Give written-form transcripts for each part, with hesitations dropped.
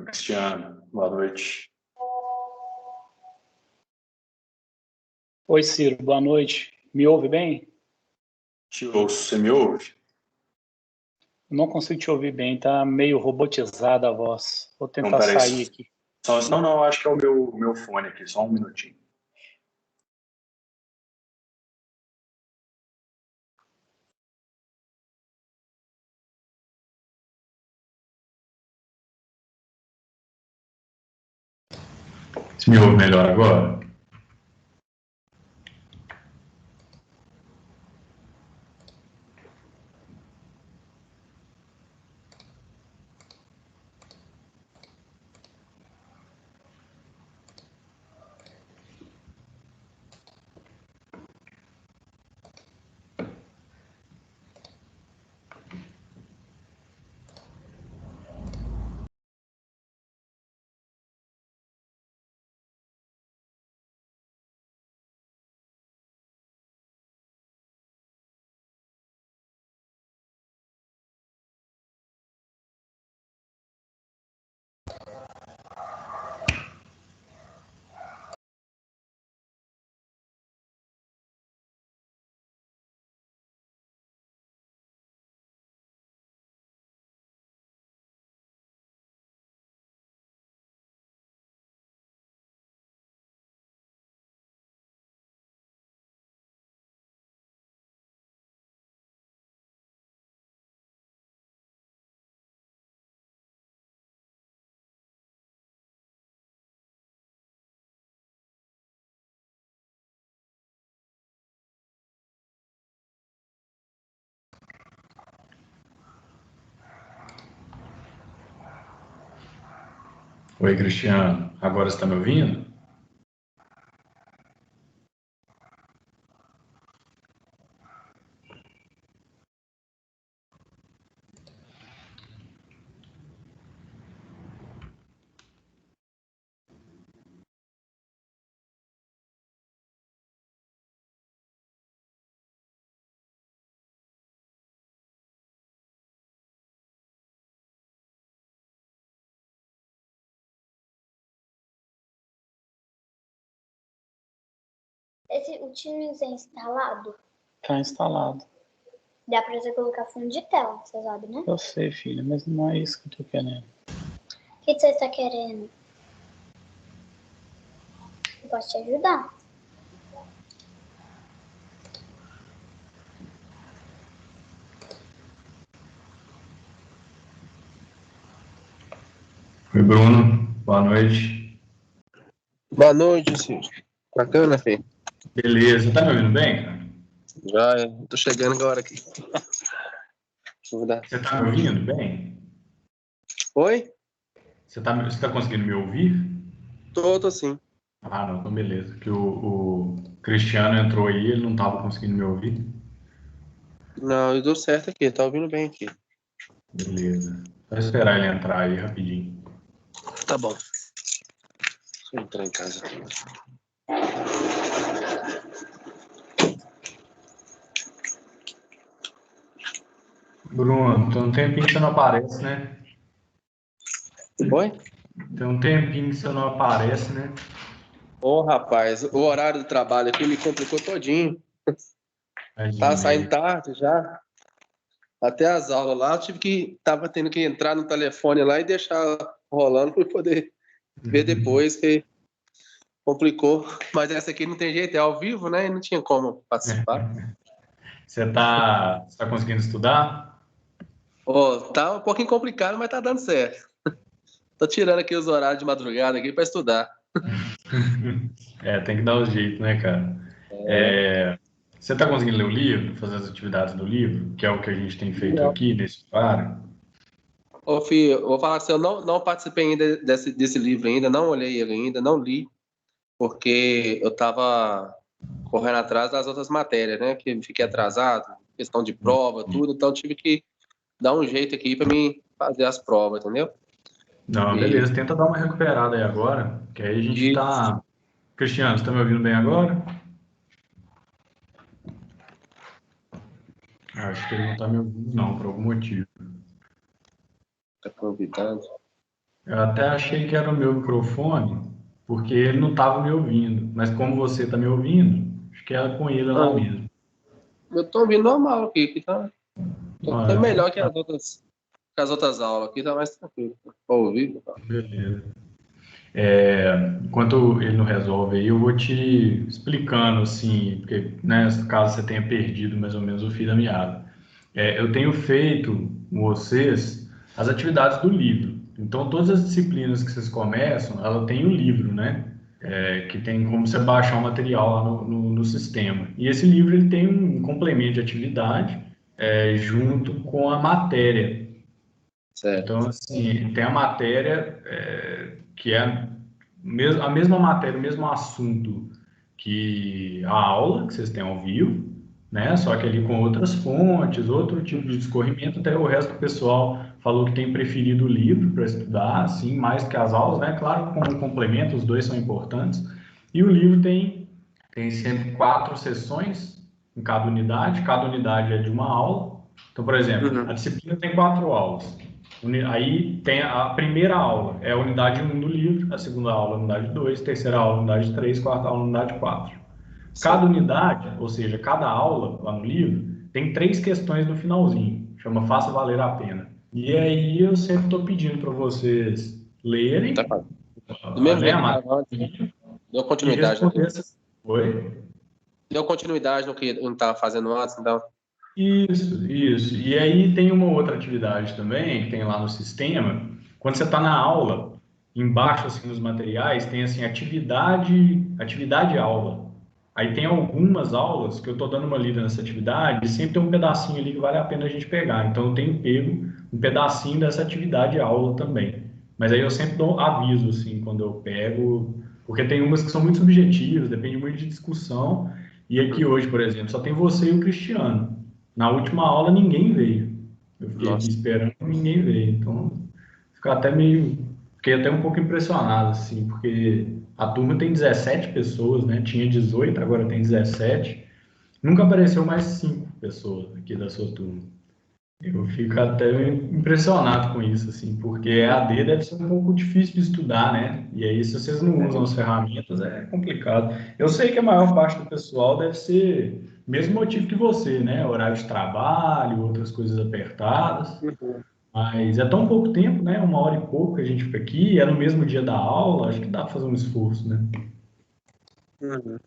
Cristiano, boa noite. Oi, Ciro, boa noite. Me ouve bem? Te ouço, você me ouve? Não consigo te ouvir bem, tá meio robotizada a voz. Vou Não, tentar sair parece. aqui. Não, acho que é o meu fone aqui, só um minutinho. Você me ouve melhor agora? Oi, Cristiano. Agora você está me ouvindo? O Teams é instalado? Tá instalado. Dá pra você colocar fundo de tela, você sabe, né? Eu sei, filha, mas não é isso que eu tô querendo. O que você está querendo? Eu posso te ajudar. Oi, Bruno. Boa noite. Boa noite, Ciro. Bacana, filho. Beleza. Tá me ouvindo bem, cara? Já, tô chegando agora aqui. Vou dar. Você tá me ouvindo bem? Oi? Você tá conseguindo me ouvir? Tô sim. Ah, não, então beleza. Que o Cristiano entrou aí, ele não tava conseguindo me ouvir. Não, eu dou certo aqui, tá ouvindo bem aqui. Beleza. Só esperar ele entrar aí rapidinho. Tá bom. Deixa eu entrar em casa. Bruno, tem um tempinho que você não aparece, né? Oi? Tem um tempinho que você não aparece, né? Ô, rapaz, o horário do trabalho aqui me complicou todinho. Tava saindo tarde já. Até as aulas lá, tava tendo que entrar no telefone lá e deixar rolando para poder ver depois, que complicou. Mas essa aqui não tem jeito, é ao vivo, né? E não tinha como participar. Você tá conseguindo estudar? Ó, tá um pouquinho complicado, mas tá dando certo. Tô tirando aqui os horários de madrugada aqui para estudar. É, tem que dar o jeito, né, cara? Você tá conseguindo ler o livro, fazer as atividades do livro, que é o que a gente tem feito Não. aqui nesse horário? Ô, filho, eu vou falar assim, eu não participei ainda desse livro ainda, não olhei ele ainda, não li, porque eu tava correndo atrás das outras matérias, né? Que eu fiquei atrasado, questão de prova, tudo, então tive que dar um jeito aqui para mim fazer as provas, entendeu? Não, E, beleza, tenta dar uma recuperada aí agora, que aí a gente e tá. Cristiano, você tá me ouvindo bem agora? Acho que ele não tá me ouvindo, não, por algum motivo. tá convidado. Eu até achei que era o meu microfone, porque ele não estava me ouvindo. Mas como você está me ouvindo, acho que era com ele lá Ah, mesmo. eu tô ouvindo normal aqui, tá até Ah, então melhor tá, que as outras aulas aqui, tá mais tranquilo. Pra ouvir, tá? beleza. Enquanto ele não resolve aí, eu vou te explicando, assim, porque, né, caso você tenha perdido mais ou menos o fio da meada. Eu tenho feito com vocês as atividades do livro. Então, todas as disciplinas que vocês começam, ela tem o livro, né? Que tem como você baixar o material lá no sistema. E esse livro ele tem um complemento de atividade junto com a matéria. Certo. Então, assim, tem a matéria que é a mesma matéria, o mesmo assunto que a aula que vocês têm ao vivo, né? Só que ali com outras fontes, outro tipo de discorrimento. Até o resto do pessoal falou que tem preferido o livro para estudar, assim, mais que as aulas, né? Claro que como complemento, os dois são importantes. E o livro tem sempre 4 sessões em cada unidade é de uma aula. Então, por exemplo, a Uhum. disciplina tem 4 aulas. Aí tem a primeira aula, é a unidade 1 do livro, a segunda aula, a unidade 2, terceira aula, a unidade 3, quarta aula, a unidade 4. Cada Certo. unidade, ou seja, cada aula lá no livro, tem 3 questões no finalzinho, chama Faça Valer a Pena. E aí eu sempre estou pedindo para vocês Tá lerem, fácil. Do mesmo né, jeito a que tava antes, né? matéria Deu e continuidade responder naquilo. essas. Oi? Deu continuidade no que eu estava fazendo antes, então. Isso, isso. E aí tem uma outra atividade também, que tem lá no sistema. Quando você está na aula, embaixo assim nos materiais, tem assim atividade aula. Aí tem algumas aulas que eu estou dando uma lida nessa atividade e sempre tem um pedacinho ali que vale a pena a gente pegar. Então eu tenho pego um pedacinho dessa atividade aula também. Mas aí eu sempre dou aviso assim quando eu pego, porque tem umas que são muito subjetivas, depende muito de discussão. E aqui Uhum. hoje, por exemplo, só tem você e o Cristiano. Na última aula ninguém veio. Eu fiquei aqui Nossa. esperando, ninguém veio. Então, fiquei até um pouco impressionado assim, porque a turma tem 17 pessoas, né? Tinha 18, agora tem 17. Nunca apareceu mais 5 pessoas aqui da sua turma. Eu fico até impressionado com isso, assim, porque EAD deve ser um pouco difícil de estudar, né? E aí, se vocês não usam as ferramentas, é complicado. Eu sei que a maior parte do pessoal deve ser o mesmo motivo que você, né? Horário de trabalho, outras coisas apertadas, Uhum. mas é tão pouco tempo, né? 1 hora e pouco que a gente fica aqui, é no mesmo dia da aula, acho que dá para fazer um esforço, né? Uhum.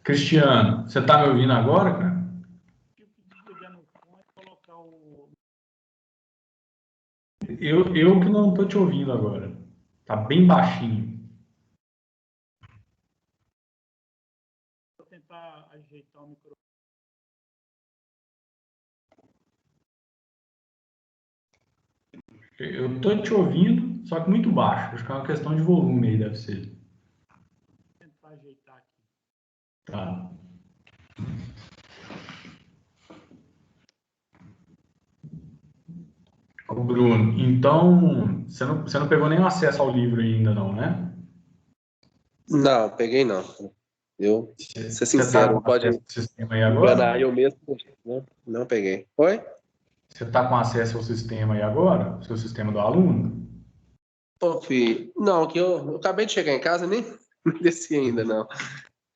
Cristiano, você tá me ouvindo agora, cara? Eu pedi ligar no fone e colocar o. Eu que não tô te ouvindo agora. Tá bem baixinho. Vou tentar ajeitar o microfone. Eu tô te ouvindo, só que muito baixo. Acho que é uma questão de volume aí, deve ser. Tentar ajeitar aqui. Tá. Ô, Bruno, então você não pegou nenhum acesso ao livro ainda, não, né? Não, peguei não. Eu, ser Você tá sincero, não com acesso pode ao sistema aí enganar agora? eu mesmo. Não, não peguei. Oi? Você tá com acesso ao sistema aí agora? O seu sistema do aluno? Ô, filho, não, que eu acabei de chegar em casa, nem desci ainda, não.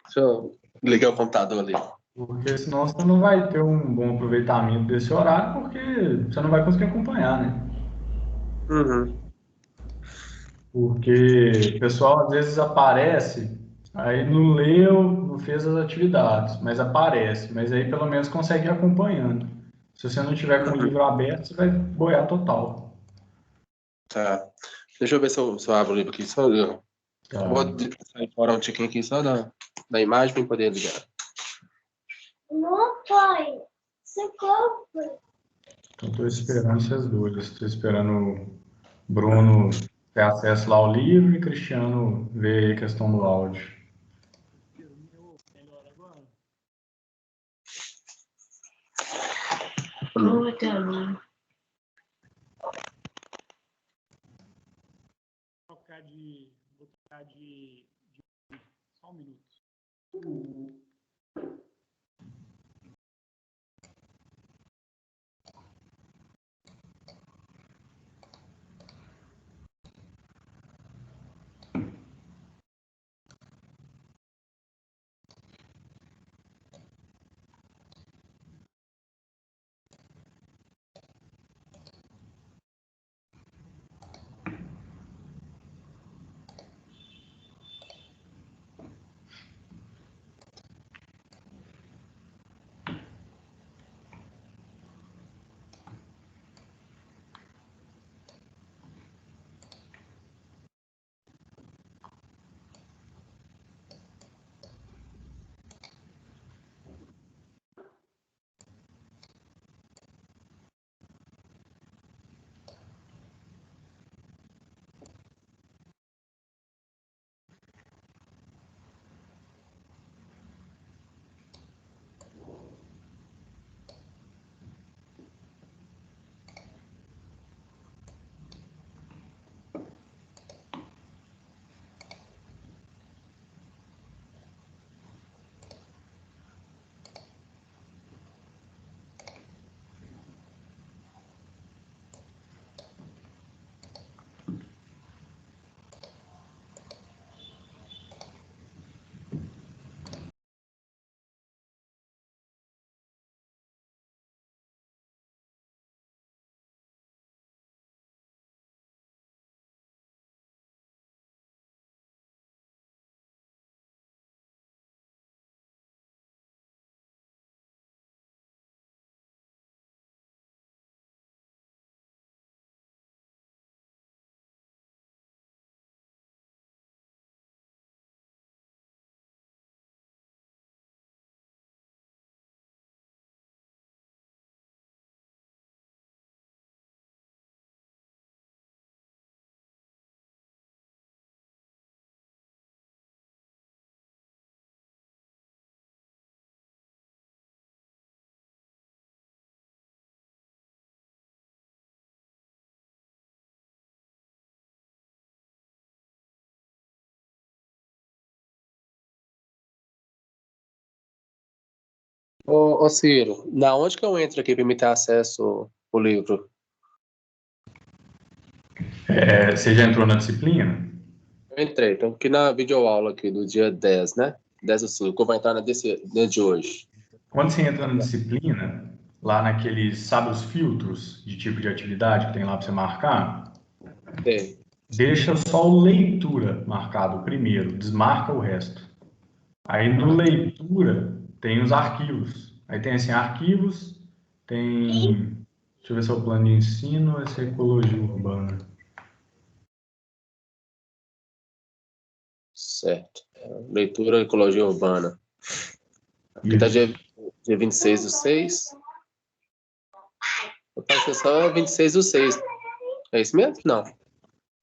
Deixa eu ligar o computador ali. Porque senão você não vai ter um bom aproveitamento desse horário, porque você não vai conseguir acompanhar, né? Uhum. Porque o pessoal às vezes aparece, aí não leu, não fez as atividades, mas aparece, mas aí pelo menos consegue ir acompanhando. Se você não tiver com o Uhum. livro aberto, você vai boiar total. Tá. Deixa eu ver se eu abro o livro aqui. Só, eu vou Tá? sair fora um tiquinho aqui só da imagem para poder ligar. Não, pai. Socorro. Então estou esperando essas duas. Estou esperando o Bruno ter acesso lá ao livro e Cristiano ver aí a questão do áudio. Meu melhor agora. Uhum. Vou trocar só um minuto. Ô, Ciro, na onde que eu entro aqui para me ter acesso ao livro? Você já entrou na disciplina? Eu entrei, então aqui na videoaula aqui do dia 10, né? 10/5, eu vou entrar na de hoje. Quando você entra na disciplina, lá naqueles, sabe os filtros de tipo de atividade que tem lá para você marcar? Tem. Deixa só o leitura marcado primeiro, desmarca o resto. Aí no leitura tem os arquivos. Aí tem assim, arquivos, tem. Deixa eu ver se é o plano de ensino ou essa é ecologia urbana. Certo. Leitura Ecologia Urbana. Aqui tá dia 26/6. A sessão é 26/6. É isso mesmo? Não.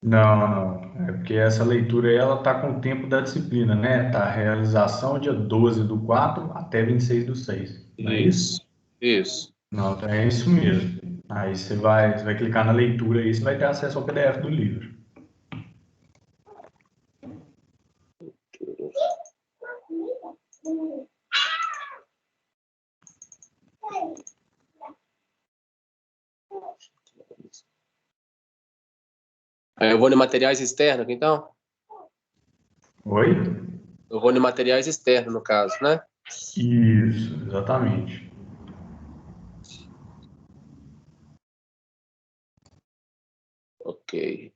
Não. É porque essa leitura aí, ela tá com o tempo da disciplina, né? Tá a realização dia 12/4 até 26/6. Não é isso? Isso. Não, então é isso mesmo. Aí você vai clicar na leitura aí, você vai ter acesso ao PDF do livro. Aí eu vou em materiais externos, então? Oi? Eu vou em materiais externos, no caso, né? Isso, exatamente. Ok.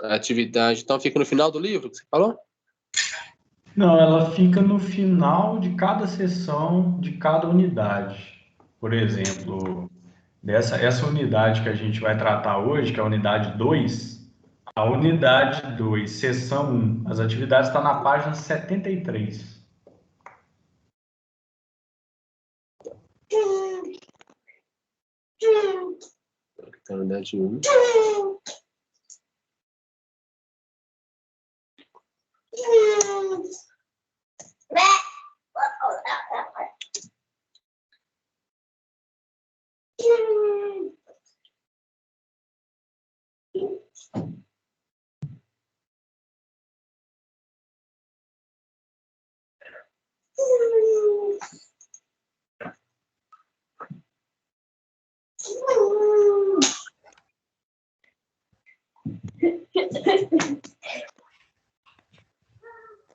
A atividade, então, fica no final do livro que você falou? Não, ela fica no final de cada sessão, de cada unidade. Por exemplo, essa unidade que a gente vai tratar hoje, que é a unidade 2, a unidade 2, sessão 1, as atividades estão na página 73. Então, unidade 1.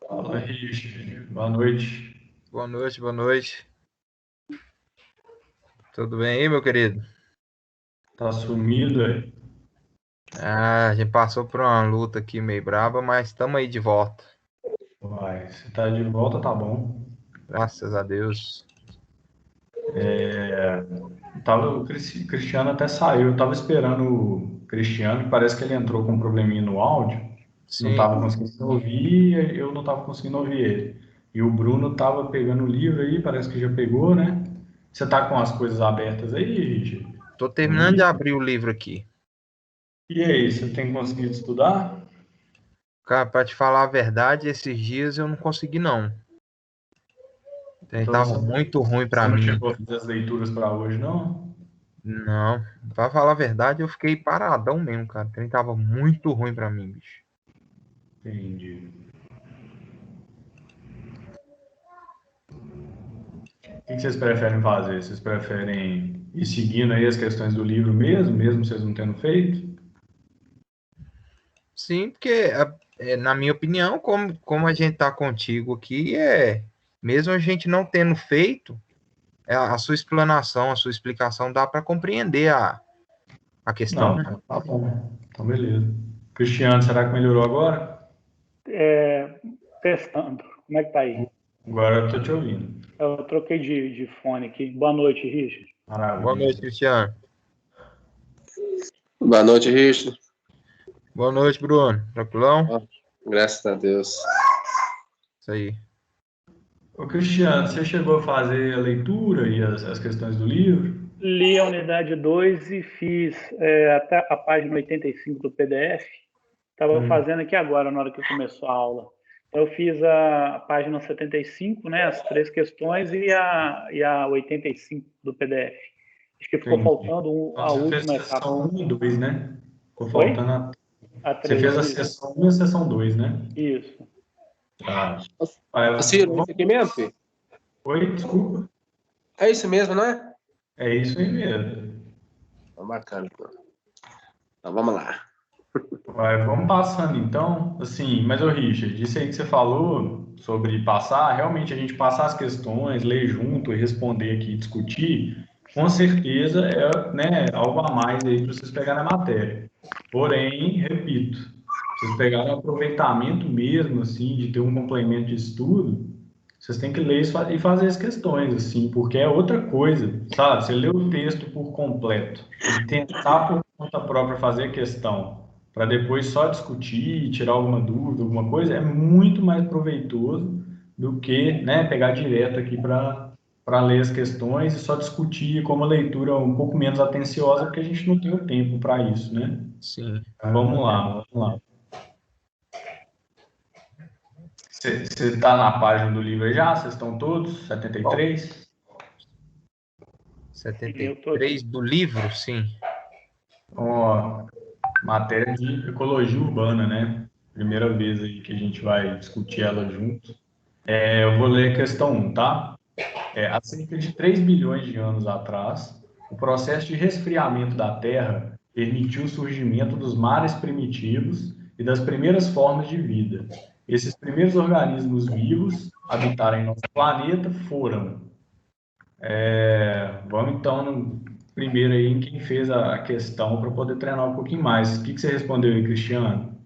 Fala, Richard. Boa noite. Boa noite, boa noite. Tudo bem aí, meu querido? Tá sumido aí? A gente passou por uma luta aqui meio braba, mas estamos aí de volta. Vai, se tá de volta, tá bom. Graças a Deus. O Cristiano até saiu. Eu tava esperando o Cristiano, que parece que ele entrou com um probleminha no áudio. Não Sim, tava conseguindo ouvir, e eu não tava conseguindo ouvir ele. E o Bruno tava pegando o livro aí, parece que já pegou, né? Você tá com as coisas abertas aí, Richard? tô No terminando de livro? abrir o livro aqui. E aí, você tem conseguido estudar? Cara, pra te falar a verdade, esses dias eu não consegui, não. Então Tava muito ruim você pra não mim. chegou a fazer as leituras para hoje, não? Não, pra falar a verdade, eu fiquei paradão mesmo, cara. O trem tava muito ruim pra mim, bicho. Entendi. O que vocês preferem fazer? Vocês preferem ir seguindo aí as questões do livro mesmo vocês não tendo feito? Sim, porque, na minha opinião, como a gente tá contigo aqui, mesmo a gente não tendo feito, a sua explanação, a sua explicação dá para compreender a questão, Não, né? então tá bom. Então, beleza. Cristiano, será que melhorou agora? Testando. Como é que tá aí? Agora eu tô te ouvindo. Eu troquei de fone aqui. Boa noite, Richard. Boa noite, Maravilha. Cristiano. Boa noite, Richard. Boa noite, Bruno. Tranquilão? Graças a Deus. Isso aí. Ô, Cristiano, você chegou a fazer a leitura e as questões do livro? Li a unidade 2 e fiz até a página 85 do PDF. Estava fazendo aqui agora, na hora que começou a aula. Eu fiz a página 75, né, as 3 questões, e a 85 do PDF. Acho que ficou Entendi. faltando Então a você fez última etapa. sessão 1 e 2, né? Ficou Oi? faltando Você fez a sessão 1 e a sessão 2, né? Isso. Tá. Ciro, é isso aqui mesmo, filho? Oi, desculpa. É isso mesmo, não é? É isso aí mesmo. Tá bacana. Então vamos lá. Vamos passando então, assim, mas ô Richard, isso aí que você falou sobre passar, realmente a gente passar as questões, ler junto e responder aqui, discutir, com certeza é, né, algo a mais aí para vocês pegarem a matéria. Porém, repito, vocês pegarem o aproveitamento mesmo, assim, de ter um complemento de estudo, vocês têm que ler e fazer as questões, assim, porque é outra coisa, sabe? Você lê o texto por completo e tentar por conta própria fazer a questão, para depois só discutir, tirar alguma dúvida, alguma coisa, é muito mais proveitoso do que, né, pegar direto aqui para ler as questões e só discutir com uma leitura um pouco menos atenciosa, porque a gente não tem o tempo para isso, né? Sim. Vamos lá, vamos lá. Você está na página do livro aí já? Vocês estão todos? 73? 73 do livro, sim. Ó, matéria de ecologia urbana, né? Primeira vez aí que a gente vai discutir ela junto. Eu vou ler a questão 1, tá? Há cerca de 3 bilhões de anos atrás, o processo de resfriamento da Terra permitiu o surgimento dos mares primitivos e das primeiras formas de vida. Esses primeiros organismos vivos a habitarem nosso planeta foram. Vamos então primeiro aí em quem fez a questão para poder treinar um pouquinho mais. O que você respondeu aí, Cristiano?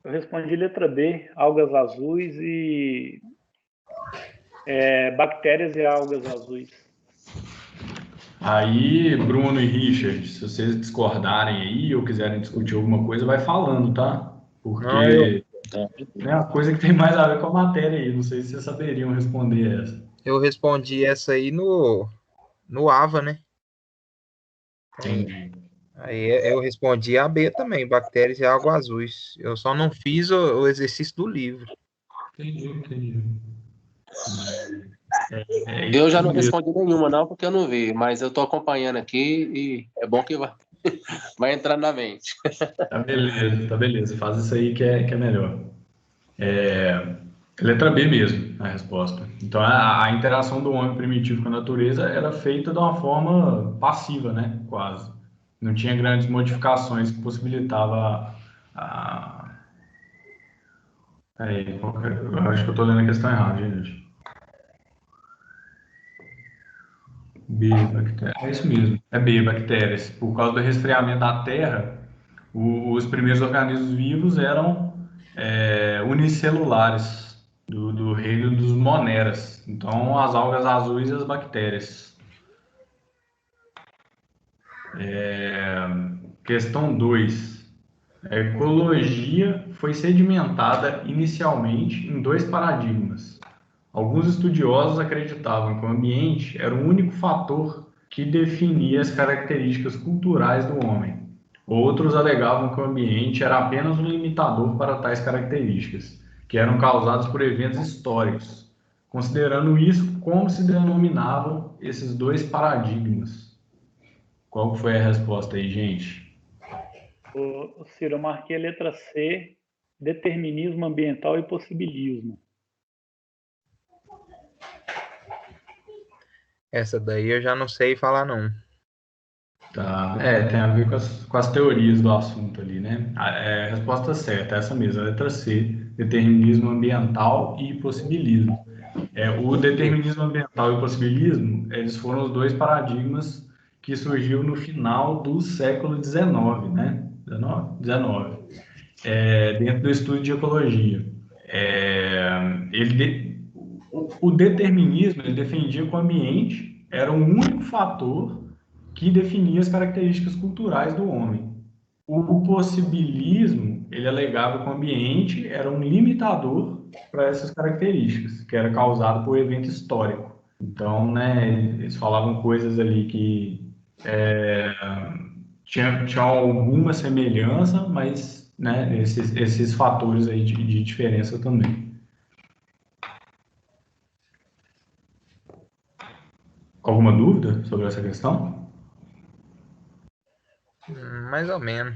Eu respondi letra B, algas azuis e bactérias e algas azuis. Aí, Bruno e Richard, se vocês discordarem aí ou quiserem discutir alguma coisa, vai falando, tá? Porque é uma coisa que tem mais a ver com a matéria aí. Não sei se vocês saberiam responder essa. Eu respondi essa aí no AVA, né? Entendi. Aí eu respondi a B também, bactérias e água azuis. Eu só não fiz o exercício do livro. Entendi. Eu já não respondi nenhuma, não, porque eu não vi, mas eu tô acompanhando aqui e é bom que vai entrar na mente. Tá beleza. Faz isso aí que é melhor. Letra B mesmo, a resposta. Então, a interação do homem primitivo com a natureza era feita de uma forma passiva, né? Quase. Não tinha grandes modificações que possibilitava a... Peraí, eu acho que eu estou lendo a questão errada, gente. B, bactérias. É isso mesmo, é B, bactérias. Por causa do resfriamento da Terra, os primeiros organismos vivos eram unicelulares, do reino dos moneras. Então, as algas azuis e as bactérias. Questão 2. A ecologia foi sedimentada inicialmente em dois paradigmas. Alguns estudiosos acreditavam que o ambiente era o único fator que definia as características culturais do homem. Outros alegavam que o ambiente era apenas um limitador para tais características, que eram causadas por eventos históricos. Considerando isso, como se denominavam esses dois paradigmas? Qual foi a resposta aí, gente? Ciro, eu marquei a letra C, determinismo ambiental e possibilismo. Essa daí eu já não sei falar, não. Tá, tem a ver com as teorias do assunto ali, né? A resposta certa, essa mesma, a letra C, determinismo ambiental e possibilismo. O determinismo ambiental e o possibilismo, eles foram os dois paradigmas que surgiu no final do século XIX, né? 19? Dentro do estudo de ecologia. O determinismo, ele defendia que o ambiente era o único fator que definia as características culturais do homem. O possibilismo, ele alegava que o ambiente era um limitador para essas características, que era causado por evento histórico. Então, né, eles falavam coisas ali que tinham alguma semelhança, mas né, esses fatores aí de diferença também. Alguma dúvida sobre essa questão? Mais ou menos.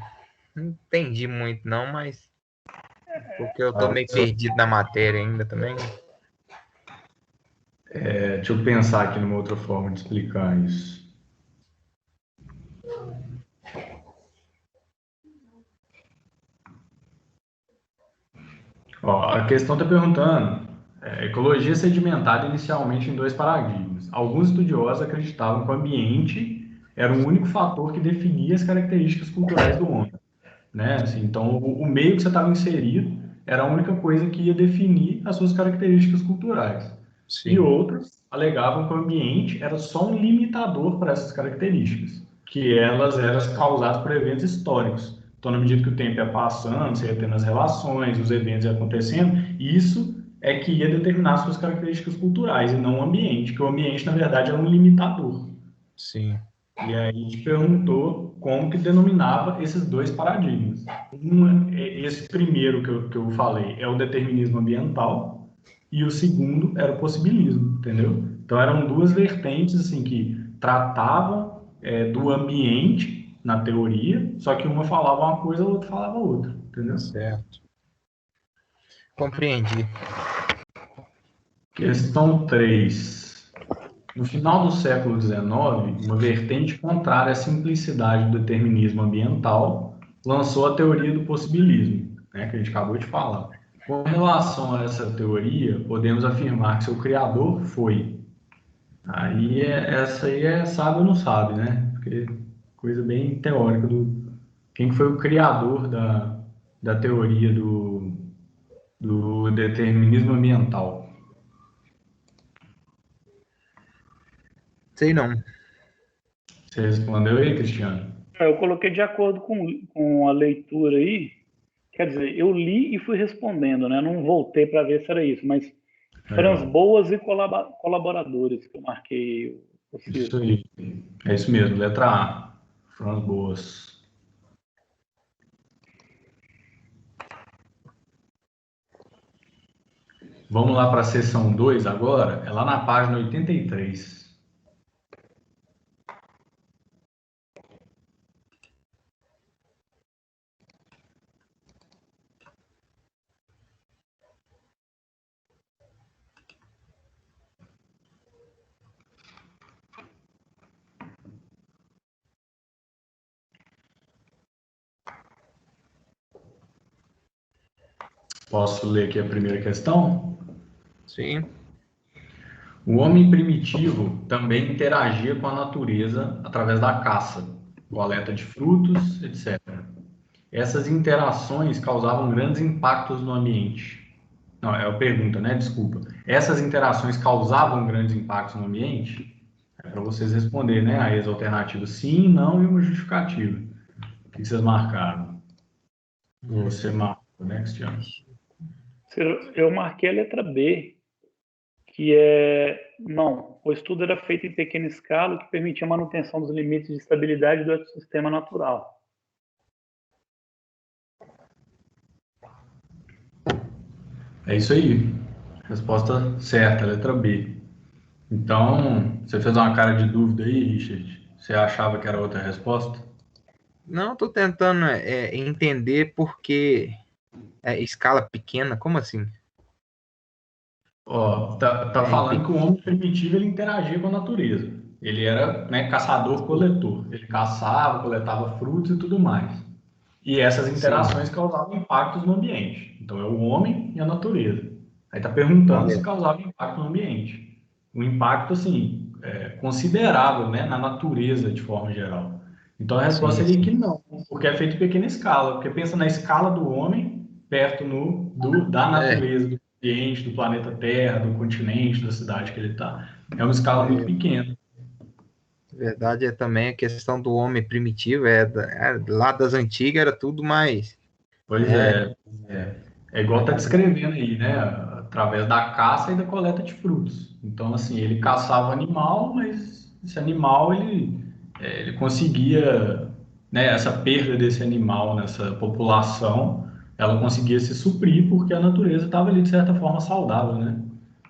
Não entendi muito, não, mas porque eu tô meio perdido na matéria ainda também. Deixa eu pensar aqui numa outra forma de explicar isso. Ó, a questão está perguntando, ecologia sedimentada inicialmente em dois paradigmas. Alguns estudiosos acreditavam que o ambiente era o único fator que definia as características culturais do homem, né? Assim, então, o meio que você estava inserido era a única coisa que ia definir as suas características culturais. E Sim, outros alegavam que o ambiente era só um limitador para essas características, que elas eram causadas por eventos históricos. Então, na medida que o tempo ia passando, você ia tendo as relações, os eventos iam acontecendo, isso é que ia determinar as suas características culturais, e não o ambiente, que o ambiente, na verdade, era um limitador. sim. E aí a gente perguntou como que denominava esses dois paradigmas. Esse primeiro que eu falei é o determinismo ambiental e o segundo era o possibilismo, entendeu? Então eram duas vertentes assim que tratavam do ambiente na teoria, só que uma falava uma coisa, a outra falava outra, entendeu? Certo. Compreendi. Questão 3. No final do século XIX, uma vertente contrária à simplicidade do determinismo ambiental lançou a teoria do possibilismo, né, que a gente acabou de falar. Com relação a essa teoria, podemos afirmar que seu criador foi. Essa aí sabe ou não sabe, né? Porque coisa bem teórica do quem foi o criador da teoria do determinismo ambiental. Sei não. Você respondeu aí, Cristiano? Eu coloquei de acordo com a leitura aí, quer dizer, eu li e fui respondendo, né? Não voltei para ver se era isso, mas Franz Legal. Boas e colaboradores, que eu marquei o Isso círculo. aí. É isso mesmo, letra A. Franz Boas. Vamos lá para a seção 2 agora, é lá na página 83. Posso ler aqui a primeira questão? Sim, O homem primitivo também interagia com a natureza através da caça, coleta de frutos, etc. Essas interações causavam grandes impactos no ambiente. Não, é a pergunta, né? Desculpa. Essas interações causavam grandes impactos no ambiente? É para vocês responderem, né? Aí as alternativas sim, não e uma justificativa. O que vocês marcaram? Você marcou, né, Cristiano? Eu marquei a letra B, que é, não, o estudo era feito em pequena escala, o que permitia a manutenção dos limites de estabilidade do ecossistema natural. É isso aí. Resposta certa, letra B. Então, você fez uma cara de dúvida aí, Richard? Você achava que era outra resposta? não, estou tentando entender por que escala pequena, como assim? Ó, tá É, em falando que o homem primitivo ele interagia com a natureza. Ele era, né, caçador-coletor. Ele caçava, coletava frutos e tudo mais. E essas sim, interações causavam impactos no ambiente. Então, é o homem e a natureza. Aí está perguntando se correto. causava impacto no ambiente. Um impacto, assim, considerável, né, na natureza de forma geral. Então, a resposta Sim, seria que sim. não, porque é feito em pequena escala. Porque pensa na escala do homem perto da É, natureza, do ambiente, do planeta Terra, do continente, da cidade que ele está. É uma escala muito é, pequena. verdade é também a questão do homem primitivo, lá das antigas era tudo mais, Pois né? é, é igual está descrevendo aí, né? Através da caça e da coleta de frutos. Então, assim, ele caçava animal, mas esse animal ele conseguia, né? Essa perda desse animal nessa população, ela conseguia se suprir porque a natureza estava ali de certa forma saudável, né?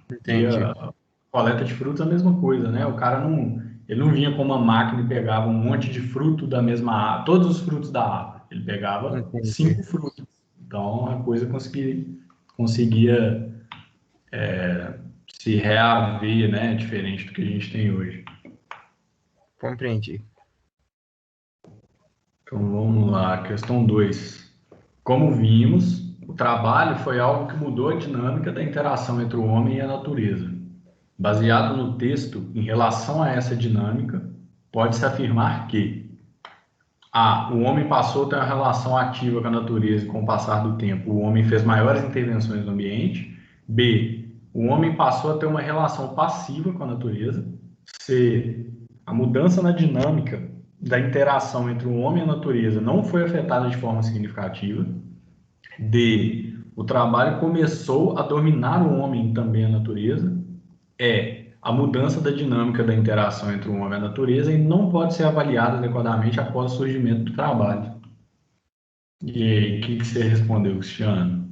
E Entendi. a coleta de frutos é a mesma coisa, né? O cara não, ele não vinha com uma máquina e pegava um monte de fruto da mesma árvore, todos os frutos da árvore. Ele pegava Entendi. 5 frutas. Então, a coisa conseguia se reaver, né? Diferente do que a gente tem hoje. Compreendi. Então, vamos lá. Questão 2. Como vimos, o trabalho foi algo que mudou a dinâmica da interação entre o homem e a natureza. Baseado no texto, em relação a essa dinâmica, pode-se afirmar que A. O homem passou a ter uma relação ativa com a natureza e, com o passar do tempo, o homem fez maiores intervenções no ambiente. B. O homem passou a ter uma relação passiva com a natureza. C. A mudança na dinâmica da interação entre o homem e a natureza não foi afetada de forma significativa. D. O trabalho começou a dominar o homem e também a natureza. E. A mudança da dinâmica da interação entre o homem e a natureza e não pode ser avaliada adequadamente após o surgimento do trabalho. E aí, o que você respondeu, Cristiano?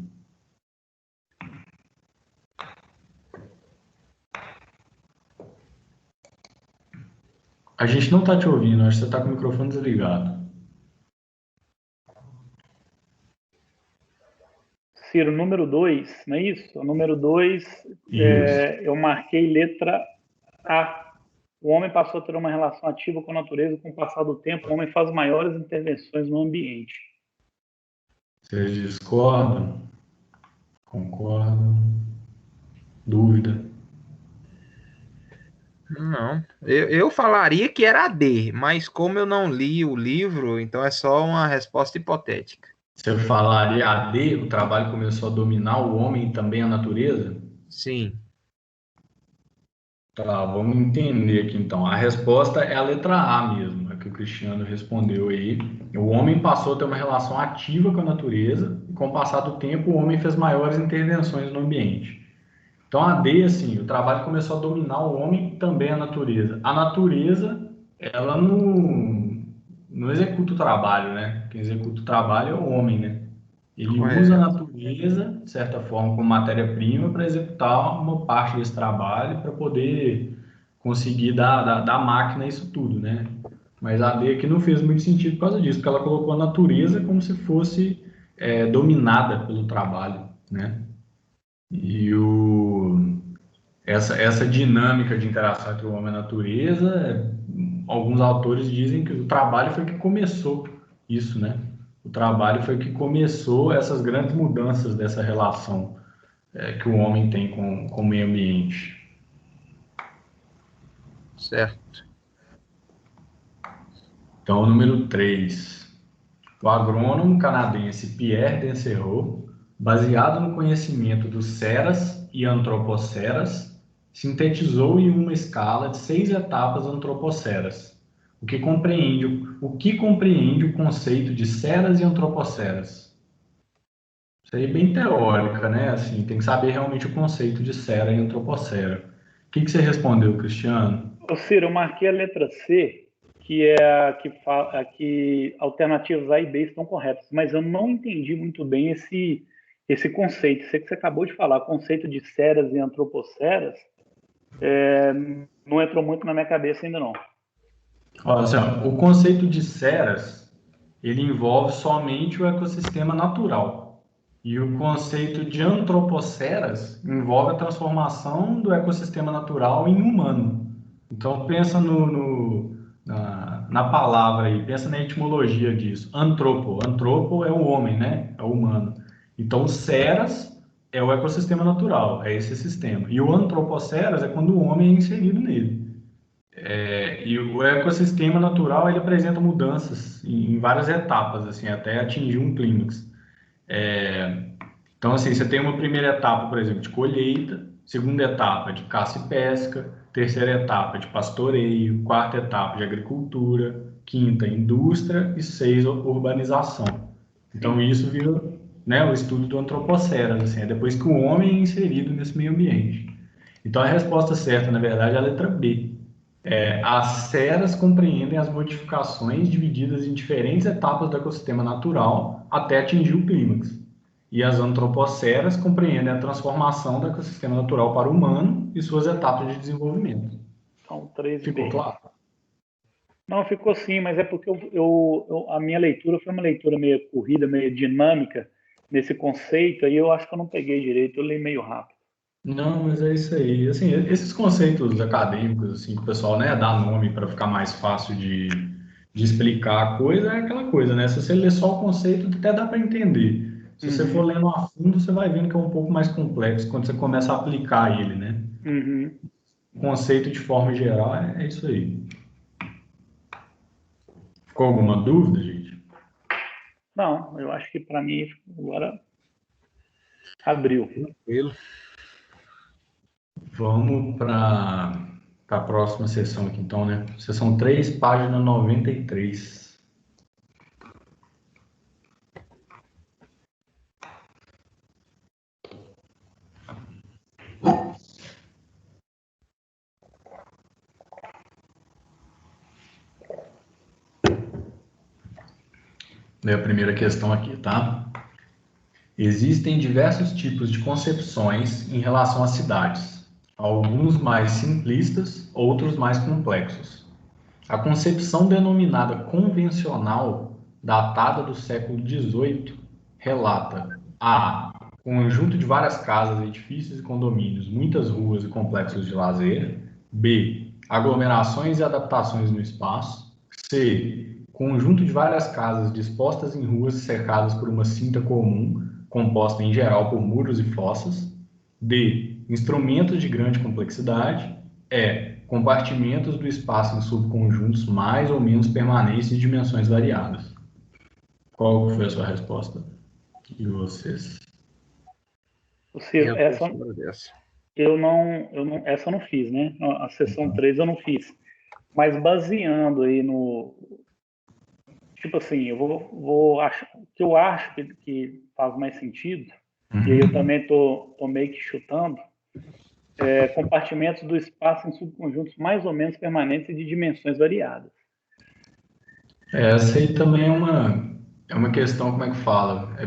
A gente não está te ouvindo, acho que você está com o microfone desligado. Ciro, número 2, não é isso? O número 2, eu marquei letra A. O homem passou a ter uma relação ativa com a natureza. Com o passar do tempo, o homem faz maiores intervenções no ambiente. Vocês discordam? Concordam? Dúvida? Não, eu falaria que era a D, mas como eu não li o livro, então é só uma resposta hipotética. Você falaria a D, o trabalho começou a dominar o homem e também a natureza? Sim. Tá, vamos entender aqui então. A resposta é a letra A mesmo, é que o Cristiano respondeu aí. O homem passou a ter uma relação ativa com a natureza e, com o passar do tempo, o homem fez maiores intervenções no ambiente. Então, a D, assim, o trabalho começou a dominar o homem e também a natureza. A natureza, ela não executa o trabalho, né? Quem executa o trabalho é o homem, né? Ele usa a natureza, de certa forma, como matéria-prima para executar uma parte desse trabalho, para poder conseguir dar à máquina isso tudo, né? Mas a D aqui não fez muito sentido por causa disso, porque ela colocou a natureza como se fosse dominada pelo trabalho, né? E essa dinâmica de interação entre o homem e a natureza, alguns autores dizem que o trabalho foi que começou isso, né? O trabalho foi que começou essas grandes mudanças dessa relação que o homem tem com o meio ambiente. Certo. Então, número 3. O agrônomo canadense Pierre Densereau, baseado no conhecimento dos seras e antropoceras, sintetizou em uma escala de 6 etapas antropoceras, o que compreende o conceito de seras e antropoceras. Isso aí é bem teórica, né? Assim, tem que saber realmente o conceito de sera e antropocera. O que você respondeu, Cristiano? Ô, Ciro, eu marquei a letra C, que é a que fala que alternativas A e B estão corretas, mas eu não entendi muito bem esse conceito. Sei que você acabou de falar, conceito de seras e antropoceras, não entrou muito na minha cabeça ainda não. Olha, assim, o conceito de seras, ele envolve somente o ecossistema natural. E o conceito de antropoceras envolve a transformação do ecossistema natural em humano. Então, pensa na palavra aí, pensa na etimologia disso. Antropo é o homem, né? É o humano. Então, o seras é o ecossistema natural, é esse sistema. E o antropoceras é quando o homem é inserido nele. E o ecossistema natural, ele apresenta mudanças em várias etapas, assim, até atingir um clímax. Então, assim, você tem uma primeira etapa, por exemplo, de colheita, segunda etapa de caça e pesca, terceira etapa de pastoreio, quarta etapa de agricultura, quinta, indústria e 6, urbanização. Então, isso vira, né, o estudo do antropoceno, assim, é depois que o homem é inserido nesse meio ambiente. Então, a resposta certa, na verdade, é a letra B. As seras compreendem as modificações divididas em diferentes etapas do ecossistema natural até atingir o clímax. E as antropoceras compreendem a transformação do ecossistema natural para o humano e suas etapas de desenvolvimento. Então, 3B. Ficou claro? Não, ficou sim, mas é porque a minha leitura foi uma leitura meio corrida, meio dinâmica nesse conceito, aí eu acho que eu não peguei direito, eu li meio rápido. Não, mas é isso aí. Assim, esses conceitos acadêmicos, assim, que o pessoal, né, dá nome para ficar mais fácil de explicar a coisa, é aquela coisa, né? Se você ler só o conceito, até dá para entender. Se você for Uhum, lendo a fundo, você vai vendo que é um pouco mais complexo quando você começa a aplicar ele, né? uhum. O conceito de forma geral é isso aí. Ficou alguma dúvida, gente? Não, eu acho que para mim agora abriu. Tranquilo. Vamos para a próxima sessão aqui, então, né? Sessão 3, página 93. Lê a primeira questão aqui, tá? Existem diversos tipos de concepções em relação às cidades, alguns mais simplistas, outros mais complexos. A concepção denominada convencional, datada do século XVIII, relata a conjunto de várias casas, edifícios e condomínios, muitas ruas e complexos de lazer. B. Aglomerações e adaptações no espaço. C. Conjunto de várias casas dispostas em ruas cercadas por uma cinta comum, composta em geral por muros e fossas. D. Instrumentos de grande complexidade. E. Compartimentos do espaço em subconjuntos mais ou menos permanentes de dimensões variadas. Qual foi a sua resposta? E vocês? Ciro, Eu tô fora dessa. essa eu não fiz, né? A sessão 3 eu não fiz. Mas baseando aí no. Tipo assim, eu vou achar. O que eu acho que faz mais sentido, e aí eu também tô meio que chutando, compartimentos do espaço em subconjuntos mais ou menos permanentes e de dimensões variadas. Essa aí também é uma questão, como é que fala?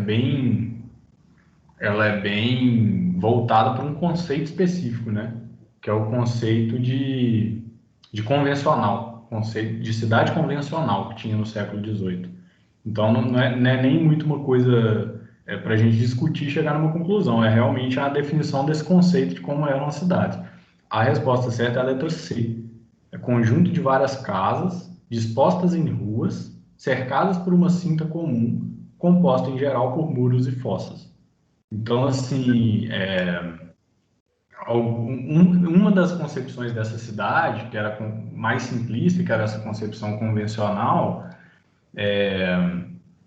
Ela é bem voltada para um conceito específico, né? Que é o conceito de convencional, conceito de cidade convencional que tinha no século XVIII. Então não é nem muito uma coisa para a gente discutir e chegar numa conclusão, é realmente a definição desse conceito de como eram as cidades. A resposta certa é a letra C. É conjunto de várias casas dispostas em ruas, cercadas por uma cinta comum, composta em geral por muros e fossas. Então, assim, uma das concepções dessa cidade, que era mais simplista, que era essa concepção convencional,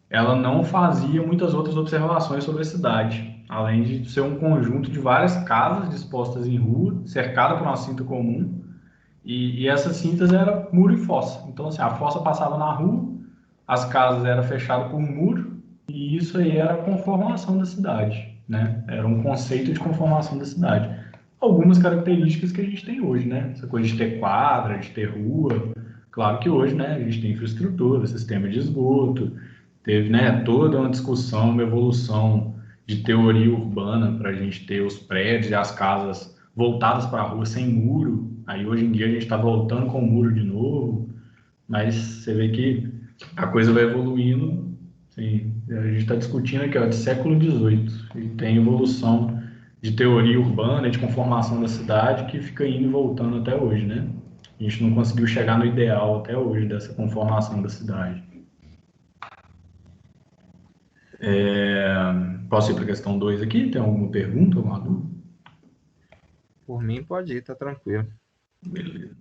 ela não fazia muitas outras observações sobre a cidade, além de ser um conjunto de várias casas dispostas em rua, cercada por uma cinta comum, e essas cintas eram muro e fossa. Então, assim, a fossa passava na rua, as casas eram fechadas por um muro, e isso aí era a conformação da cidade, né? Era um conceito de conformação da cidade. Algumas características que a gente tem hoje, né? Essa coisa de ter quadra, de ter rua. Claro que hoje, né, a gente tem infraestrutura, sistema de esgoto, teve, né, toda uma discussão, uma evolução de teoria urbana para a gente ter os prédios e as casas voltadas para a rua sem muro. Aí hoje em dia a gente está voltando com o muro de novo, mas você vê que a coisa vai evoluindo. Sim, a gente está discutindo aqui, ó, de século XVIII, e tem evolução de teoria urbana, de conformação da cidade, que fica indo e voltando até hoje, né? A gente não conseguiu chegar no ideal até hoje dessa conformação da cidade. Posso ir para a questão 2 aqui? Tem alguma pergunta, alguma dúvida? Por mim, pode ir, tá tranquilo. Beleza.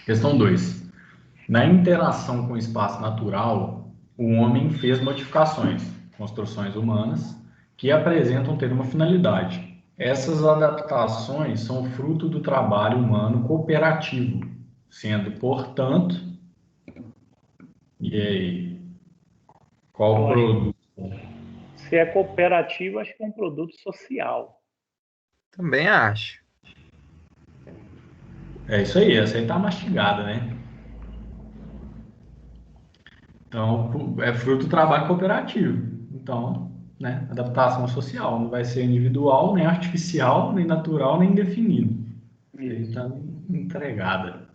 Questão 2. Na interação com o espaço natural, o homem fez modificações, construções humanas, que apresentam ter uma finalidade. Essas adaptações são fruto do trabalho humano cooperativo, sendo, portanto, e aí, qual o produto? Se é cooperativo, acho que é um produto social. Também acho. É isso aí, essa aí tá mastigada, né? Então, é fruto do trabalho cooperativo. Então, né, adaptação social não vai ser individual, nem artificial, nem natural, nem indefinido. Ele está entregada.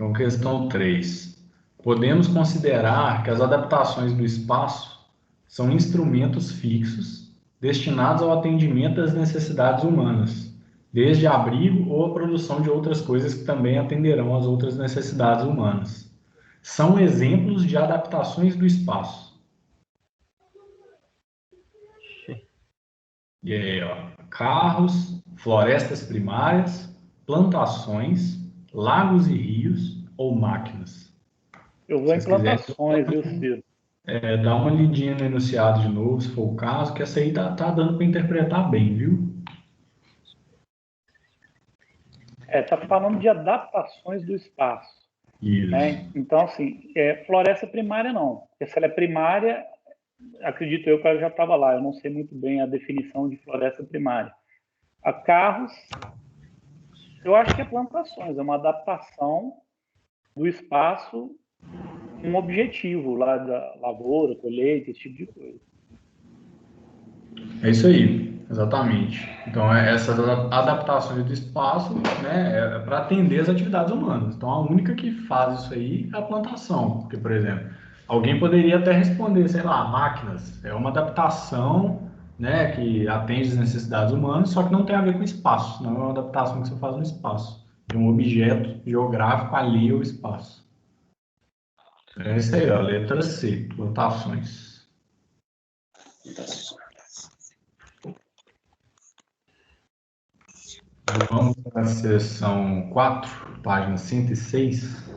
Então, questão 3. Podemos considerar que as adaptações do espaço são instrumentos fixos destinados ao atendimento das necessidades humanas, desde abrigo ou a produção de outras coisas que também atenderão às outras necessidades humanas. São exemplos de adaptações do espaço. E aí, ó, carros, florestas primárias, plantações, lagos e rios ou máquinas. Eu vou em plantações, viu, Ciro? Dá uma lidinha no enunciado de novo, se for o caso, que essa aí tá dando para interpretar bem, viu? Tá falando de adaptações do espaço. Isso. Né? Então, assim, floresta primária não. Porque se ela é primária, acredito eu que ela já estava lá. Eu não sei muito bem a definição de floresta primária. A carros, eu acho que é plantações, é uma adaptação do espaço, um objetivo lá da lavoura, colheita, esse tipo de coisa. É isso aí, exatamente. Então, essas adaptações do espaço, né, é para atender as atividades humanas. Então, a única que faz isso aí é a plantação. Porque, por exemplo, alguém poderia até responder, sei lá, máquinas. É uma adaptação, né, que atende as necessidades humanas, só que não tem a ver com espaço. Não é uma adaptação que você faz no espaço. De um objeto geográfico ali ao espaço. É isso aí, ó, letra C, plantações. Vamos para a seção 4, página 106.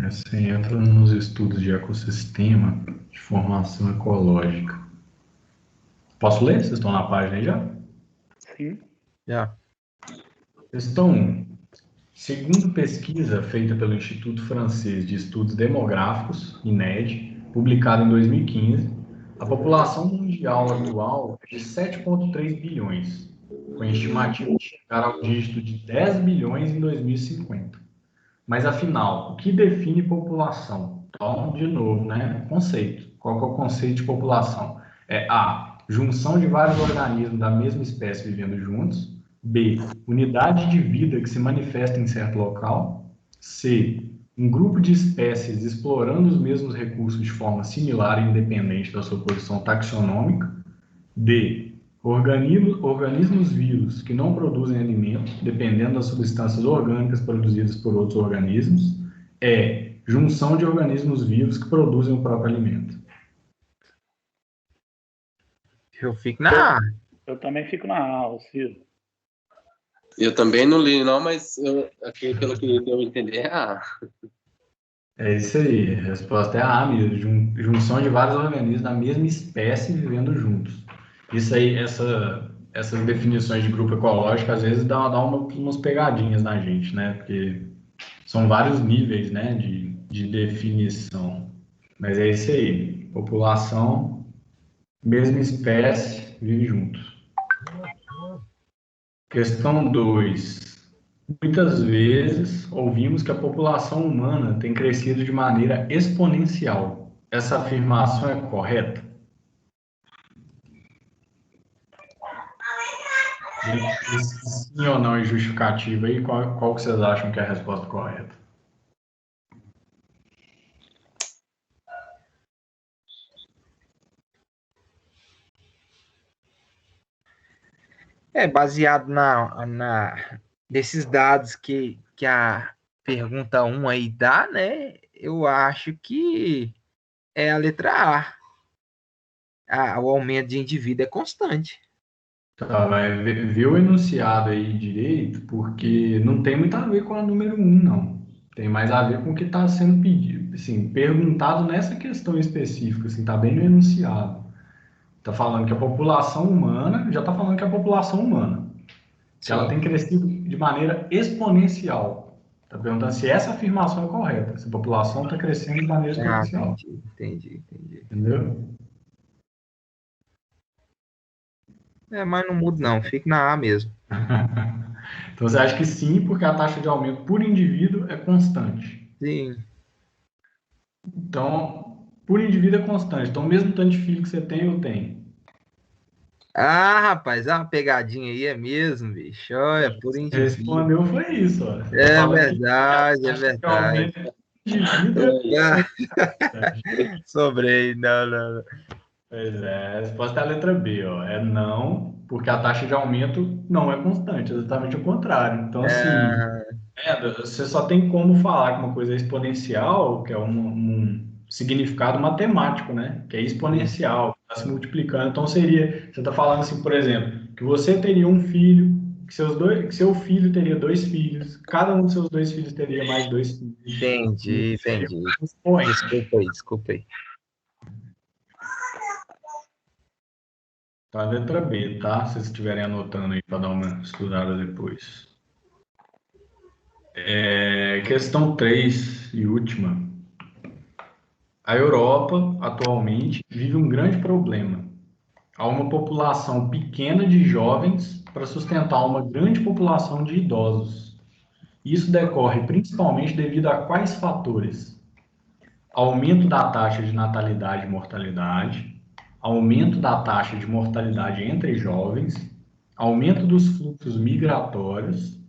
Você entra nos estudos de ecossistema de formação ecológica. Posso ler? Vocês estão na página aí já? Sim. Já. Questão 1. Segundo pesquisa feita pelo Instituto Francês de Estudos Demográficos, INED, publicada em 2015, a população mundial atual é de 7,3 bilhões, com a estimativa de chegar ao dígito de 10 bilhões em 2050. Mas, afinal, o que define população? Então, de novo, né? Conceito. Qual que é o conceito de população? É A, junção de vários organismos da mesma espécie vivendo juntos. B, unidade de vida que se manifesta em certo local. C, um grupo de espécies explorando os mesmos recursos de forma similar e independente da sua posição taxonômica. D, organismos vivos que não produzem alimento, dependendo das substâncias orgânicas produzidas por outros organismos. E, junção de organismos vivos que produzem o próprio alimento. Eu fico na A. Eu também fico na A, Ciro. Eu também não li, não, mas aqui, pelo que deu a entender, é A. É isso aí, a resposta é a mesmo, junção de vários organismos da mesma espécie vivendo juntos. Isso aí, essas definições de grupo ecológico, às vezes dá umas pegadinhas na gente, né? Porque são vários níveis, né, de definição. Mas é isso aí, população, mesma espécie, vive juntos. Questão 2. Muitas vezes ouvimos que a população humana tem crescido de maneira exponencial. Essa afirmação é correta? Sim ou não é justificativa aí? Qual que vocês acham que é a resposta correta? Baseado desses dados que a pergunta 1 aí dá, né? Eu acho que é a letra A. O aumento de indivíduo é constante. Tá, vai ver o enunciado aí direito, porque não tem muito a ver com a número 1, não. Tem mais a ver com o que está sendo pedido, assim, perguntado nessa questão específica, assim, tá bem no enunciado. Está falando que a população humana, já está falando que a população humana, que ela tem crescido de maneira exponencial. Está perguntando se essa afirmação é correta, se a população está crescendo de maneira exponencial. Entendi. Entendeu? Mas não muda não, fica na A mesmo. Então você acha que sim, porque a taxa de aumento por indivíduo é constante. Sim. Então, por indivíduo é constante. Então, o mesmo tanto de filho que você tem, eu tenho. Ah, rapaz, é uma pegadinha aí, é mesmo, bicho. Olha, por Você indivíduo. respondeu foi isso, ó. Você está É falando que a verdade, é taxa de verdade. aumento por indivíduo Ah, é constante. sobrei, não, não, não. Pois é, a resposta é a letra B, ó. É não, porque a taxa de aumento não é constante, é exatamente o contrário. Então, assim, Ah, você só tem como falar que uma coisa é exponencial, que é um significado matemático, né? Que é sim. exponencial, está se multiplicando. Então, seria, você está falando assim, por exemplo, que você teria um filho, que seu filho teria dois filhos, cada um dos seus dois filhos teria mais dois filhos. E Entendi, seria entendi. um expoente. Desculpa aí, desculpa aí. Tá a letra B, tá? Se vocês estiverem anotando aí para dar uma estudada depois. Questão 3 e última. A Europa, atualmente, vive um grande problema. Há uma população pequena de jovens para sustentar uma grande população de idosos. Isso decorre principalmente devido a quais fatores? Aumento da taxa de natalidade e mortalidade, aumento da taxa de mortalidade entre jovens, aumento dos fluxos migratórios,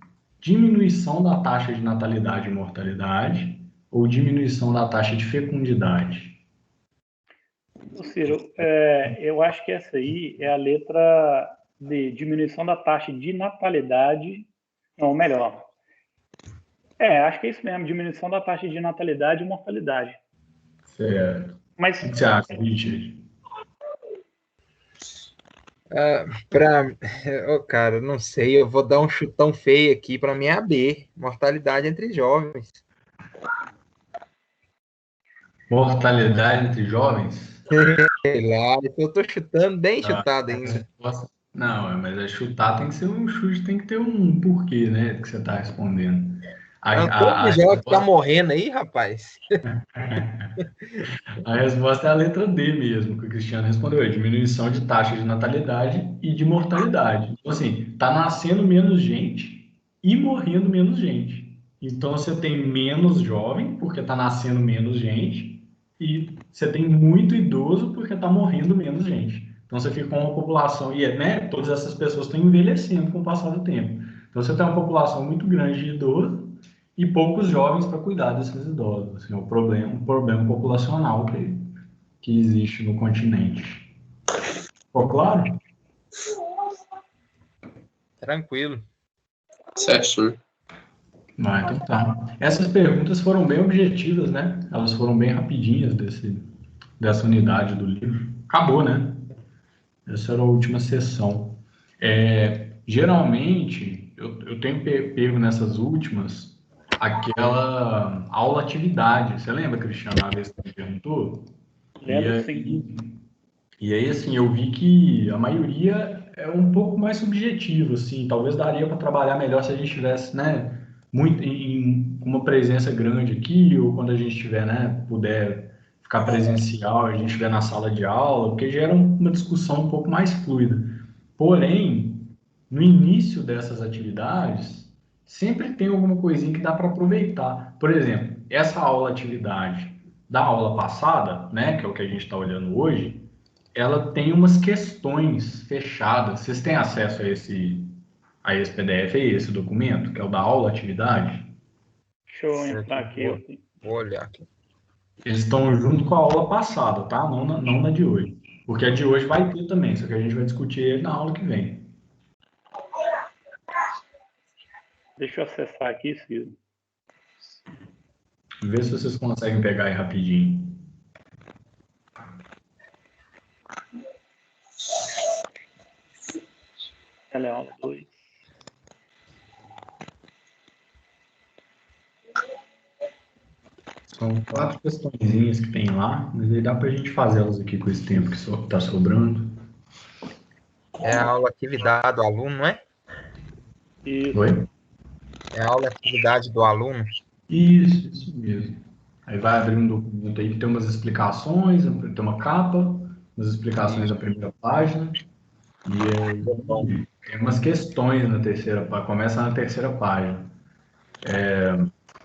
diminuição da taxa de natalidade e mortalidade ou diminuição da taxa de fecundidade. Ô, Ciro, eu acho que essa aí é a letra D, diminuição da taxa de natalidade. Não, melhor. Acho que é isso mesmo, diminuição da taxa de natalidade e mortalidade. Certo. O Mas, que você acha, Richard? Cara, não sei, eu vou dar um chutão feio aqui para mim é a B, mortalidade entre jovens. Mortalidade entre jovens? Sei lá, eu tô chutando bem Ah, chutado a ainda. resposta- Não, mas chutar tem que ser um chute, tem que ter um porquê, né, que você está respondendo. A, Todo a, a jovem que tá resposta, morrendo aí, rapaz. a resposta é a letra D mesmo, que o Cristiano respondeu, é diminuição de taxa de natalidade e de mortalidade. Então, assim, está nascendo menos gente e morrendo menos gente. Então, você tem menos jovem, porque está nascendo menos gente, e você tem muito idoso, porque está morrendo menos gente. Então, você fica com uma população, e né, todas essas pessoas estão envelhecendo com o passar do tempo. Então, você tem uma população muito grande de idosos e poucos jovens para cuidar desses idosos. Assim, é um problema populacional que existe no continente. Ficou claro? Tranquilo. Certinho. Então tá. Essas perguntas foram bem objetivas, né? Elas foram bem rapidinhas dessa unidade do livro. Acabou, né? Essa era a última sessão. Geralmente, eu tenho pego nessas últimas aquela aula atividade. Você lembra, Cristiano, a vez que você me perguntou? E lembro sim. aí, e aí, assim, eu vi que a maioria é um pouco mais subjetivo, assim, talvez daria para trabalhar melhor se a gente tivesse, né, muito com uma presença grande aqui, ou quando a gente tiver, né, puder ficar presencial, a gente estiver na sala de aula, porque gera uma discussão um pouco mais fluida. Porém, no início dessas atividades, sempre tem alguma coisinha que dá para aproveitar. Por exemplo, essa aula atividade da aula passada, né, que é o que a gente está olhando hoje, ela tem umas questões fechadas. Vocês têm acesso a esse PDF, a esse documento, que é o da aula atividade? Deixa eu entrar Certo, aqui. vou olhar aqui. Eles estão junto com a aula passada, tá? Não na de hoje. Porque a de hoje vai ter também, só que a gente vai discutir ele na aula que vem. Deixa eu acessar aqui, Ciro. Vê se vocês conseguem pegar aí rapidinho. Ela é aula 2. São 4 questõezinhas que tem lá, mas aí dá pra gente fazer elas aqui com esse tempo que tá sobrando. É a aula atividade do aluno, não é? Isso. Oi? É a aula atividade do aluno. Isso mesmo. Aí vai abrir um documento aí que tem umas explicações, tem uma capa, umas explicações E da primeira página. E tem umas questões na terceira página, começa na terceira página.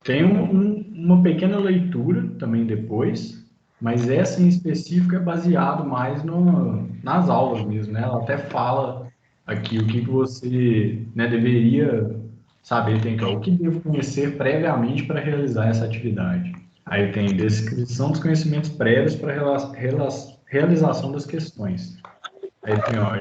Tem uma pequena leitura também depois, mas essa em específico é baseado mais nas aulas mesmo, né? Ela até fala aqui o que você, né, deveria saber, tem que, ó, o que devo conhecer previamente para realizar essa atividade. Aí tem descrição dos conhecimentos prévios para realização das questões. Aí tem, ó,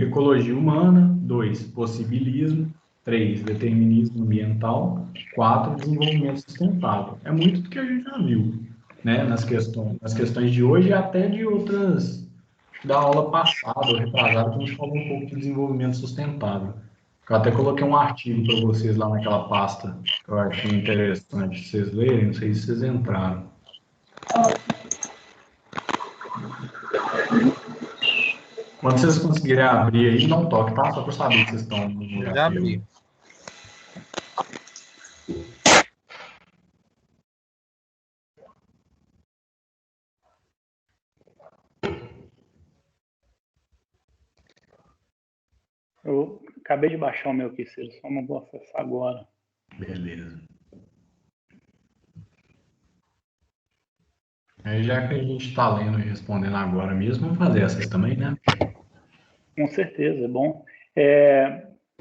ecologia humana, 2, possibilismo, 3, determinismo ambiental, 4, desenvolvimento sustentável. É muito do que a gente já viu, né, nas questões de hoje e até de outras, da aula passada ou retrasada, que a gente falou um pouco de desenvolvimento sustentável. Eu até coloquei um artigo para vocês lá naquela pasta que eu achei interessante vocês lerem, não sei se vocês entraram. Quando vocês conseguirem abrir aí, dá um toque, tá? Só para saber que vocês estão no lugar. Já abri. Eu acabei de baixar o meu aqui, só não vou acessar agora. Beleza. Aí, já que a gente está lendo e respondendo agora mesmo, vamos fazer essas também, né? Com certeza, é bom.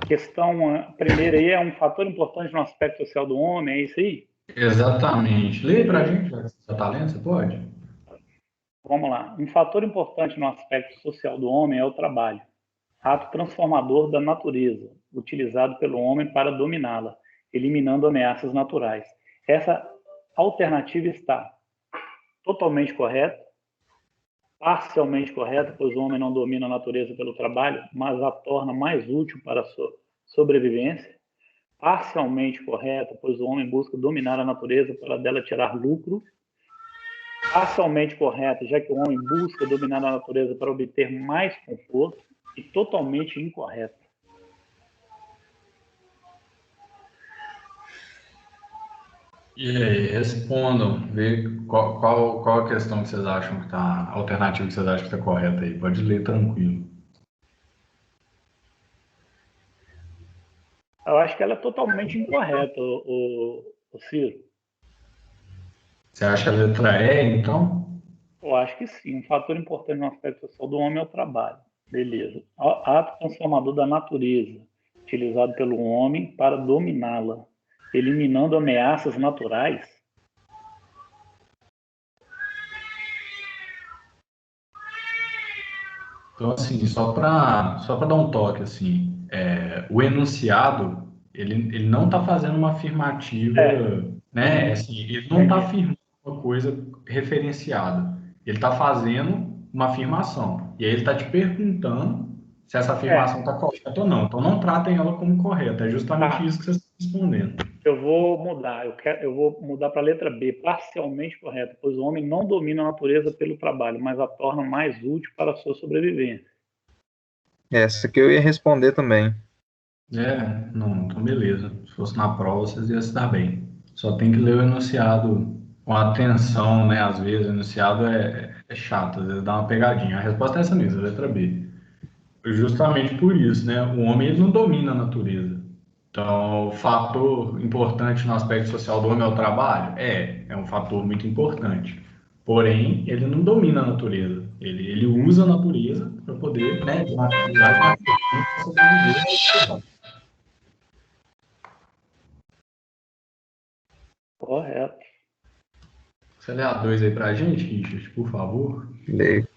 Questão primeira aí é um fator importante no aspecto social do homem, é isso aí? Exatamente. Lê para a gente, já que você está lendo, você pode? Vamos lá. Um fator importante no aspecto social do homem é o trabalho, ato transformador da natureza, utilizado pelo homem para dominá-la, eliminando ameaças naturais. Essa alternativa está totalmente correta, parcialmente correta, pois o homem não domina a natureza pelo trabalho, mas a torna mais útil para a sua sobrevivência. Parcialmente correta, pois o homem busca dominar a natureza para dela tirar lucro. Parcialmente correta, já que o homem busca dominar a natureza para obter mais conforto. E totalmente incorreta. E aí, respondam, vê qual a questão que vocês acham que está, a alternativa que vocês acham que está correta aí. Pode ler tranquilo. Eu acho que ela é totalmente incorreta, o Ciro. Você acha a letra E, então? Eu acho que sim. Um fator importante no aspecto social do homem é o trabalho. Beleza. Ato transformador da natureza, utilizado pelo homem para dominá-la, eliminando ameaças naturais. Então, assim, só para dar um toque, assim, o enunciado, ele não está fazendo uma afirmativa, né? Assim, ele não está afirmando uma coisa referenciada. Ele está fazendo uma afirmação. E aí ele está te perguntando se essa afirmação está correta ou não. Então, não tratem ela como correta. É justamente isso que vocês estão respondendo. Eu vou mudar. Eu vou mudar para a letra B, parcialmente correta, pois o homem não domina a natureza pelo trabalho, mas a torna mais útil para a sua sobrevivência. Essa que eu ia responder também. Não, então beleza. Se fosse na prova, vocês iam se dar bem. Só tem que ler o enunciado com atenção, né? Às vezes o enunciado é chato, às vezes dá uma pegadinha. A resposta é essa mesmo, a letra B. Justamente por isso, né? O homem ele não domina a natureza. Então, o fator importante no aspecto social do homem é o trabalho? É um fator muito importante. Porém, ele não domina a natureza. Ele usa a natureza para poder, né, usar para sobreviver. Correto. Você lê a 2 aí para a gente, Richard, por favor? Leio.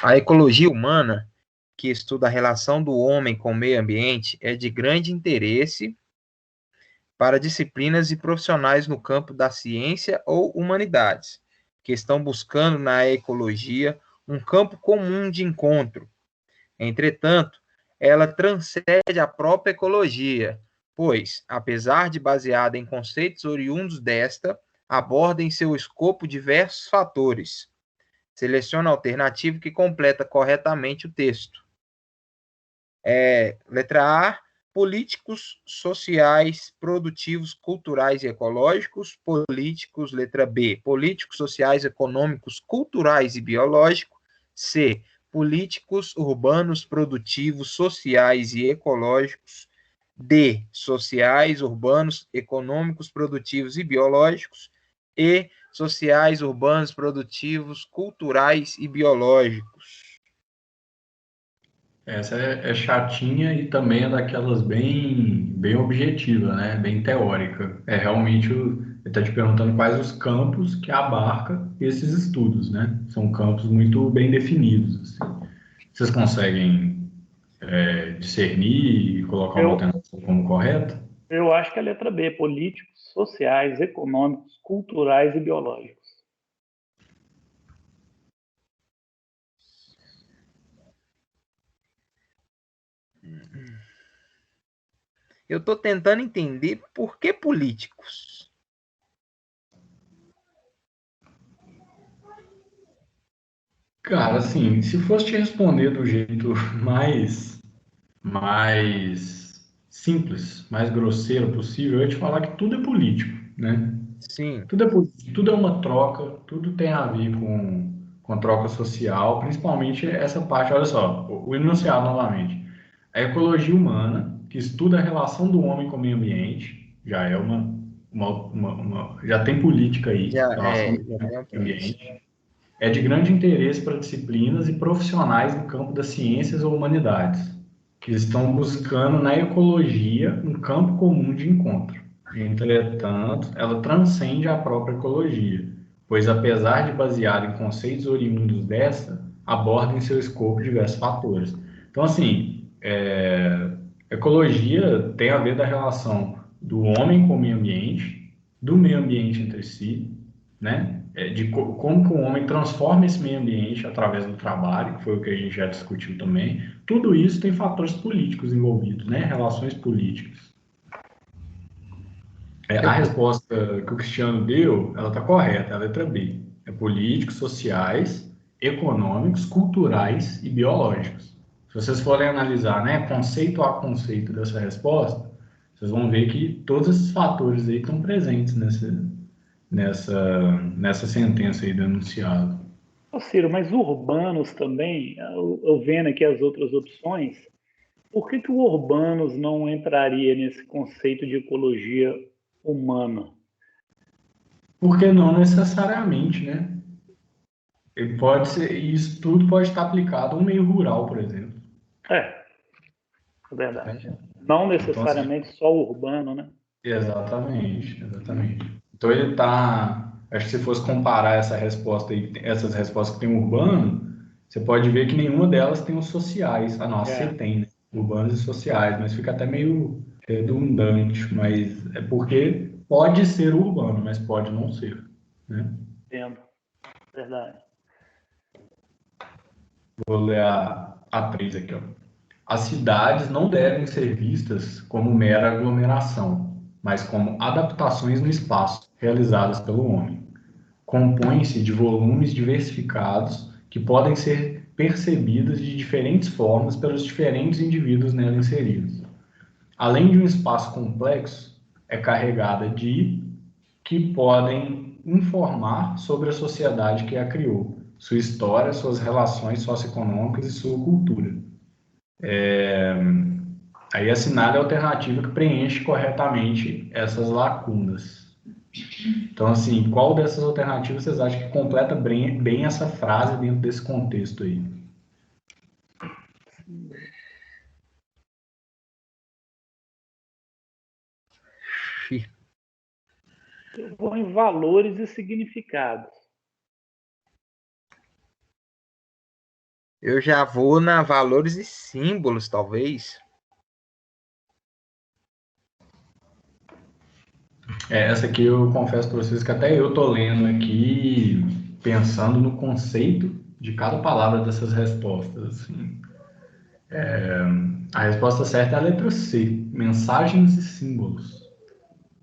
A ecologia humana, que estuda a relação do homem com o meio ambiente, é de grande interesse para disciplinas e profissionais no campo da ciência ou humanidades, que estão buscando na ecologia um campo comum de encontro. Entretanto, ela transcende a própria ecologia, pois, apesar de baseada em conceitos oriundos desta, aborda em seu escopo diversos fatores. Seleciona a alternativa que completa corretamente o texto. Letra A, políticos, sociais, produtivos, culturais e ecológicos. Políticos, letra B, políticos, sociais, econômicos, culturais e biológicos. C, políticos, urbanos, produtivos, sociais e ecológicos. D, sociais, urbanos, econômicos, produtivos e biológicos. E, sociais, urbanos, produtivos, culturais e biológicos. Essa é chatinha e também é daquelas bem objetiva, né? Bem teórica. É realmente, ele está te perguntando quais os campos que abarca esses estudos, né? São campos muito bem definidos, assim. Vocês conseguem discernir e colocar uma Eu, alternativa como correta? eu acho que é a letra B, políticos, sociais, econômicos, culturais e biológicos. Eu estou tentando entender por que políticos. Cara, assim, se fosse te responder do jeito mais simples, mais grosseiro possível, eu ia te falar que tudo é político, né? Sim, Tudo é político, tudo é uma troca, tudo tem a ver com troca social, principalmente essa parte, olha só, o enunciado novamente. A ecologia humana, que estuda a relação do homem com o meio ambiente, já é já tem política aí, relação do já homem tem um com o meio ponto. ambiente, é de grande interesse para disciplinas e profissionais no campo das ciências ou humanidades, que estão buscando na ecologia um campo comum de encontro. Entretanto, ela transcende a própria ecologia, pois, apesar de baseada em conceitos oriundos desta, aborda em seu escopo diversos fatores. Então, assim, ecologia tem a ver da relação do homem com o meio ambiente, do meio ambiente entre si, né? Como que o homem transforma esse meio ambiente através do trabalho, que foi o que a gente já discutiu também. Tudo isso tem fatores políticos envolvidos, né? Relações políticas. A resposta que o Cristiano deu, ela está correta, é a letra B. É políticos, sociais, econômicos, culturais e biológicos. Se vocês forem analisar, né, conceito a conceito dessa resposta, vocês vão ver que todos esses fatores aí estão presentes nessa sentença aí do enunciado. Ô, Ciro, mas urbanos também, eu vendo aqui as outras opções, por que o urbanos não entraria nesse conceito de ecologia humana? Porque não necessariamente, né? Ele pode ser, isso tudo pode estar aplicado a um meio rural, por exemplo. É verdade. Não Então, assim, necessariamente só urbano, né? exatamente. Então ele está, acho que se fosse comparar essa resposta aí, essas respostas que tem urbano, você pode ver que nenhuma delas tem os sociais. A nossa você É, tem, né? Urbanos e sociais, mas fica até meio redundante, mas é porque pode ser urbano, mas pode não ser, né? entendo. Verdade. Vou ler a 3 aqui, ó. As cidades não devem ser vistas como mera aglomeração, mas como adaptações no espaço realizadas pelo homem. Compõem-se de volumes diversificados que podem ser percebidos de diferentes formas pelos diferentes indivíduos nela inseridos. Além de um espaço complexo, é carregada de que podem informar sobre a sociedade que a criou, sua história, suas relações socioeconômicas e sua cultura. Aí assinale a alternativa que preenche corretamente essas lacunas. Então, assim, qual dessas alternativas vocês acham que completa bem essa frase dentro desse contexto aí? Eu vou em valores e significados. Eu já vou na valores e símbolos, talvez. Essa aqui eu confesso para vocês que até eu tô lendo aqui, pensando no conceito de cada palavra dessas respostas. Assim. A resposta certa é a letra C, mensagens e símbolos.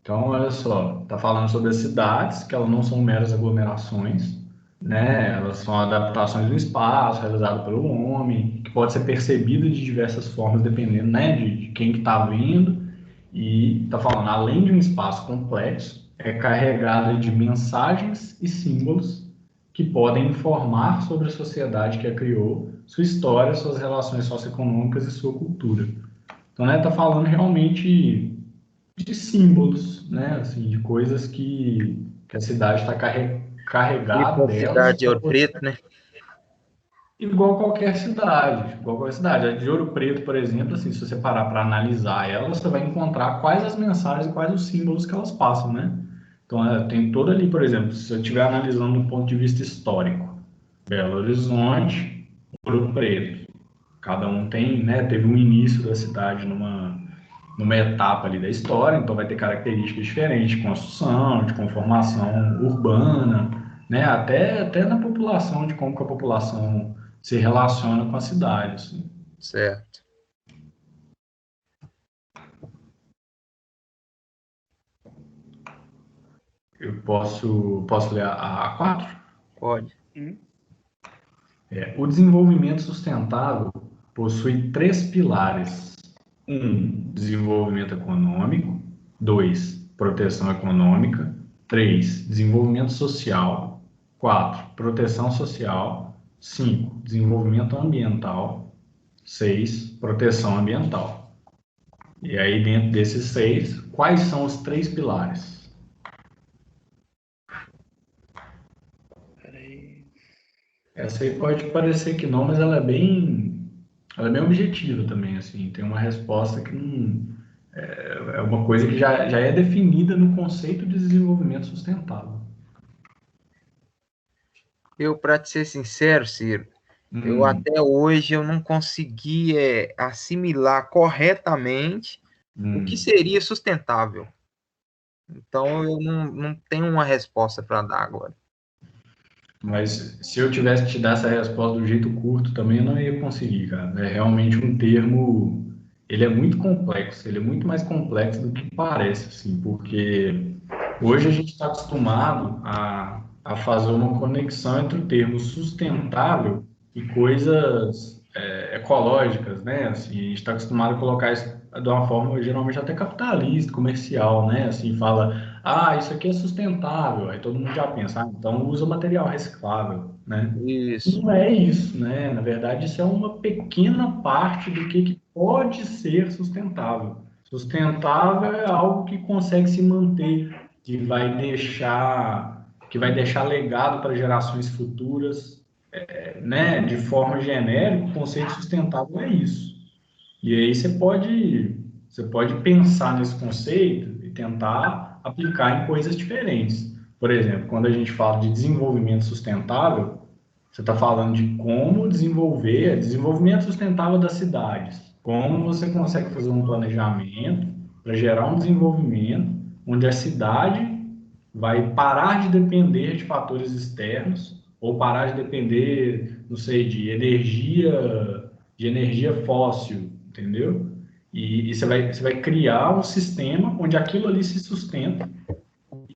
Então, olha só, está falando sobre as cidades, que elas não são meras aglomerações, né? Elas são adaptações do espaço realizado pelo homem, que pode ser percebido de diversas formas, dependendo, né, de quem que está vendo. E está falando, além de um espaço complexo, é carregada de mensagens e símbolos que podem informar sobre a sociedade que a criou, sua história, suas relações socioeconômicas e sua cultura. Então, né, tá falando realmente de símbolos, né, assim, de coisas que a cidade está carregada Tipo a delas. cidade de Ouro Preto, né? Igual qualquer cidade, igual qualquer cidade. A de Ouro Preto, por exemplo, assim, se você parar para analisar ela, você vai encontrar quais as mensagens e quais os símbolos que elas passam, né? Então, tem todo ali, por exemplo, se eu estiver analisando do ponto de vista histórico, Belo Horizonte, Ouro Preto, cada um tem, né, teve um início da cidade numa etapa ali da história, então vai ter características diferentes de construção, de conformação urbana, né, até na população, de como que a população se relaciona com a cidade, assim. Certo. Eu posso ler a 4? Pode. O desenvolvimento sustentável possui 3 pilares. 1, desenvolvimento econômico. 2, proteção econômica. 3, desenvolvimento social. 4, proteção social. 5, desenvolvimento ambiental. 6, proteção ambiental. E aí, dentro desses 6, quais são os 3 pilares? Essa aí pode parecer que não, mas ela é bem objetiva também, assim. Tem uma resposta que não é uma coisa que já é definida no conceito de desenvolvimento sustentável. Para te ser sincero, Ciro, eu até hoje eu não consegui assimilar corretamente o que seria sustentável. Então eu não tenho uma resposta para dar agora. Mas se eu tivesse que te dar essa resposta do jeito curto também, eu não ia conseguir, cara. É realmente um termo, ele é muito complexo, ele é muito mais complexo do que parece, assim, porque hoje a gente está acostumado a fazer uma conexão entre o termo sustentável e coisas ecológicas, né? Assim, a gente está acostumado a colocar isso de uma forma geralmente até capitalista, comercial, né? Assim, fala, isso aqui é sustentável, aí todo mundo já pensa, então usa material reciclável, né? Isso. Não é isso, né? Na verdade, isso é uma pequena parte do que pode ser sustentável. Sustentável é algo que consegue se manter, que vai deixar legado para gerações futuras, né? De forma genérica, o conceito sustentável é isso. E aí você pode pensar nesse conceito e tentar aplicar em coisas diferentes. Por exemplo, quando a gente fala de desenvolvimento sustentável, você está falando de como desenvolvimento sustentável das cidades. Como você consegue fazer um planejamento para gerar um desenvolvimento onde a cidade vai parar de depender de fatores externos ou parar de depender, não sei, de energia fóssil, entendeu? E você vai criar um sistema onde aquilo ali se sustenta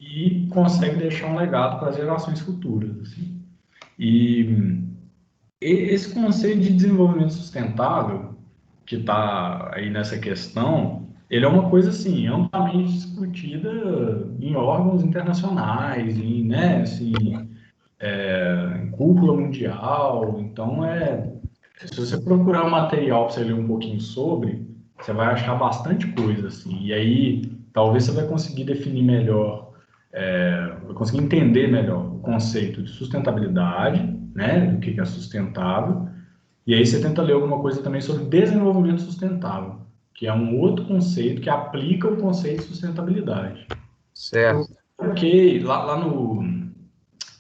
e consegue deixar um legado para as gerações futuras, assim. E esse conceito de desenvolvimento sustentável, que está aí nessa questão, ele é uma coisa assim amplamente discutida em órgãos internacionais, né, assim, em cúpula mundial. Então, se você procurar um material para você ler um pouquinho sobre, você vai achar bastante coisa, assim. E aí, talvez você vai conseguir definir melhor, vai conseguir entender melhor o conceito de sustentabilidade, né, do que é sustentável. E aí você tenta ler alguma coisa também sobre desenvolvimento sustentável, que é um outro conceito que aplica o conceito de sustentabilidade. Certo. Ok, lá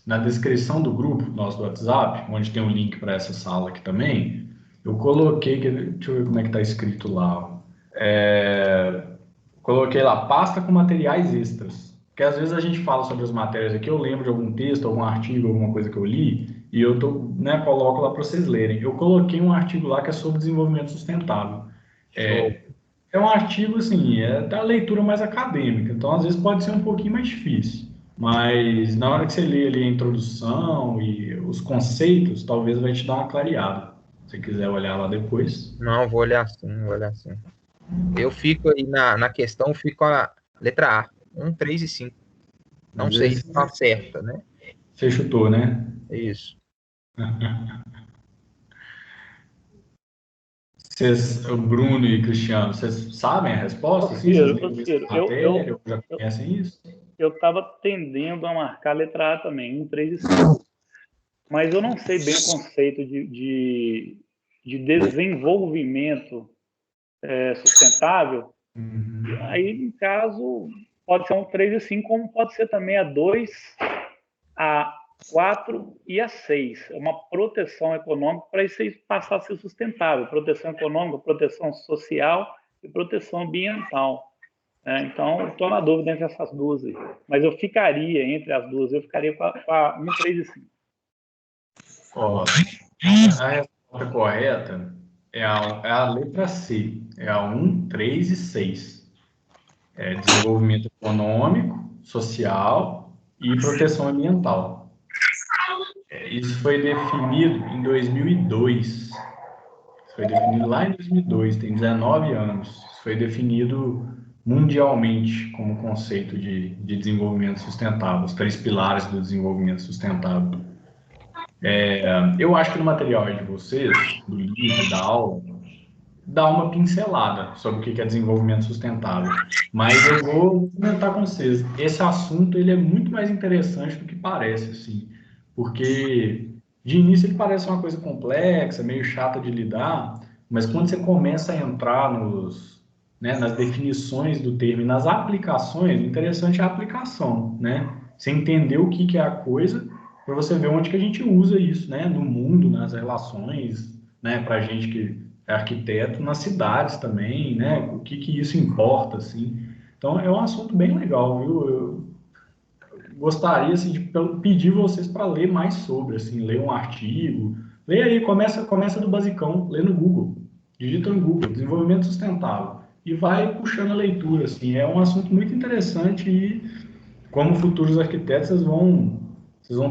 na descrição do grupo nosso do WhatsApp, onde tem um link para essa sala aqui também, eu coloquei, deixa eu ver como é que está escrito lá. Coloquei lá, pasta com materiais extras. Porque às vezes a gente fala sobre as matérias aqui, eu lembro de algum texto, algum artigo, alguma coisa que eu li, e eu coloco lá para vocês lerem. Eu coloquei um artigo lá que é sobre desenvolvimento sustentável. É um artigo, assim, da leitura mais acadêmica, então às vezes pode ser um pouquinho mais difícil. Mas na hora que você lê ali a introdução e os conceitos, talvez vai te dar uma clareada. Se você quiser olhar lá depois. Não, vou olhar sim, vou olhar sim. Eu fico aí na questão, fico a letra A, 1, 3 e 5. Não sei se está certa, né? Você chutou, né? É isso. O Bruno e Cristiano, vocês sabem a resposta? Sim, vocês leram isso Ciro, na matéria ou já conhecem isso? eu estava tendendo a marcar a letra A também, 1, 3 e 5. Mas eu não sei bem o conceito de desenvolvimento sustentável. Aí, no caso, pode ser um 3 e 5, como pode ser também a 2, a 4 e a 6. É uma proteção econômica para isso aí passar a ser sustentável. Proteção econômica, proteção social e proteção ambiental. Então, estou na dúvida entre essas duas aí. Mas eu ficaria entre as duas, eu ficaria com a 1, 3 e 5. Ó, a resposta correta é a letra C, é a 1, 3 e 6. É desenvolvimento econômico, social e proteção ambiental. Isso foi definido em 2002. Isso foi definido lá em 2002, tem 19 anos. Isso foi definido mundialmente como conceito de desenvolvimento sustentável, os 3 pilares do desenvolvimento sustentável. Eu acho que no material de vocês, do livro, da aula, dá uma pincelada sobre o que é desenvolvimento sustentável. Mas eu vou comentar com vocês. Esse assunto ele é muito mais interessante do que parece, assim, porque de início ele parece uma coisa complexa, meio chata de lidar, mas quando você começa a entrar nas definições do termo e nas aplicações, o interessante é a aplicação, né? Você entender o que é a coisa, para você ver onde que a gente usa isso, né? No mundo, nas relações, né? Para a gente que é arquiteto, nas cidades também, né? O que isso importa, assim. Então, é um assunto bem legal, viu? Eu gostaria, assim, de pedir vocês para ler mais sobre, assim, ler um artigo. Lê aí, começa do basicão, lê no Google. Digita no Google, desenvolvimento sustentável. E vai puxando a leitura, assim. É um assunto muito interessante e, como futuros arquitetos, vocês vão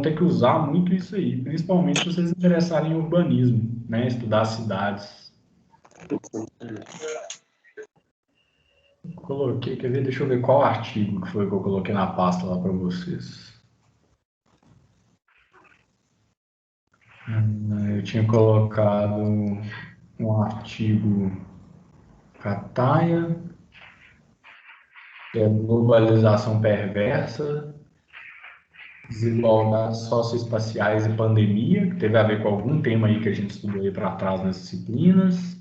ter que usar muito isso aí, principalmente se vocês se interessarem em urbanismo, né? Estudar cidades. Coloquei, quer ver? Deixa eu ver qual artigo que foi que eu coloquei na pasta lá para vocês. Eu tinha colocado um artigo Cataia, que é globalização perversa, desigualdades socioespaciais e pandemia, que teve a ver com algum tema aí que a gente estudou aí para trás nas disciplinas.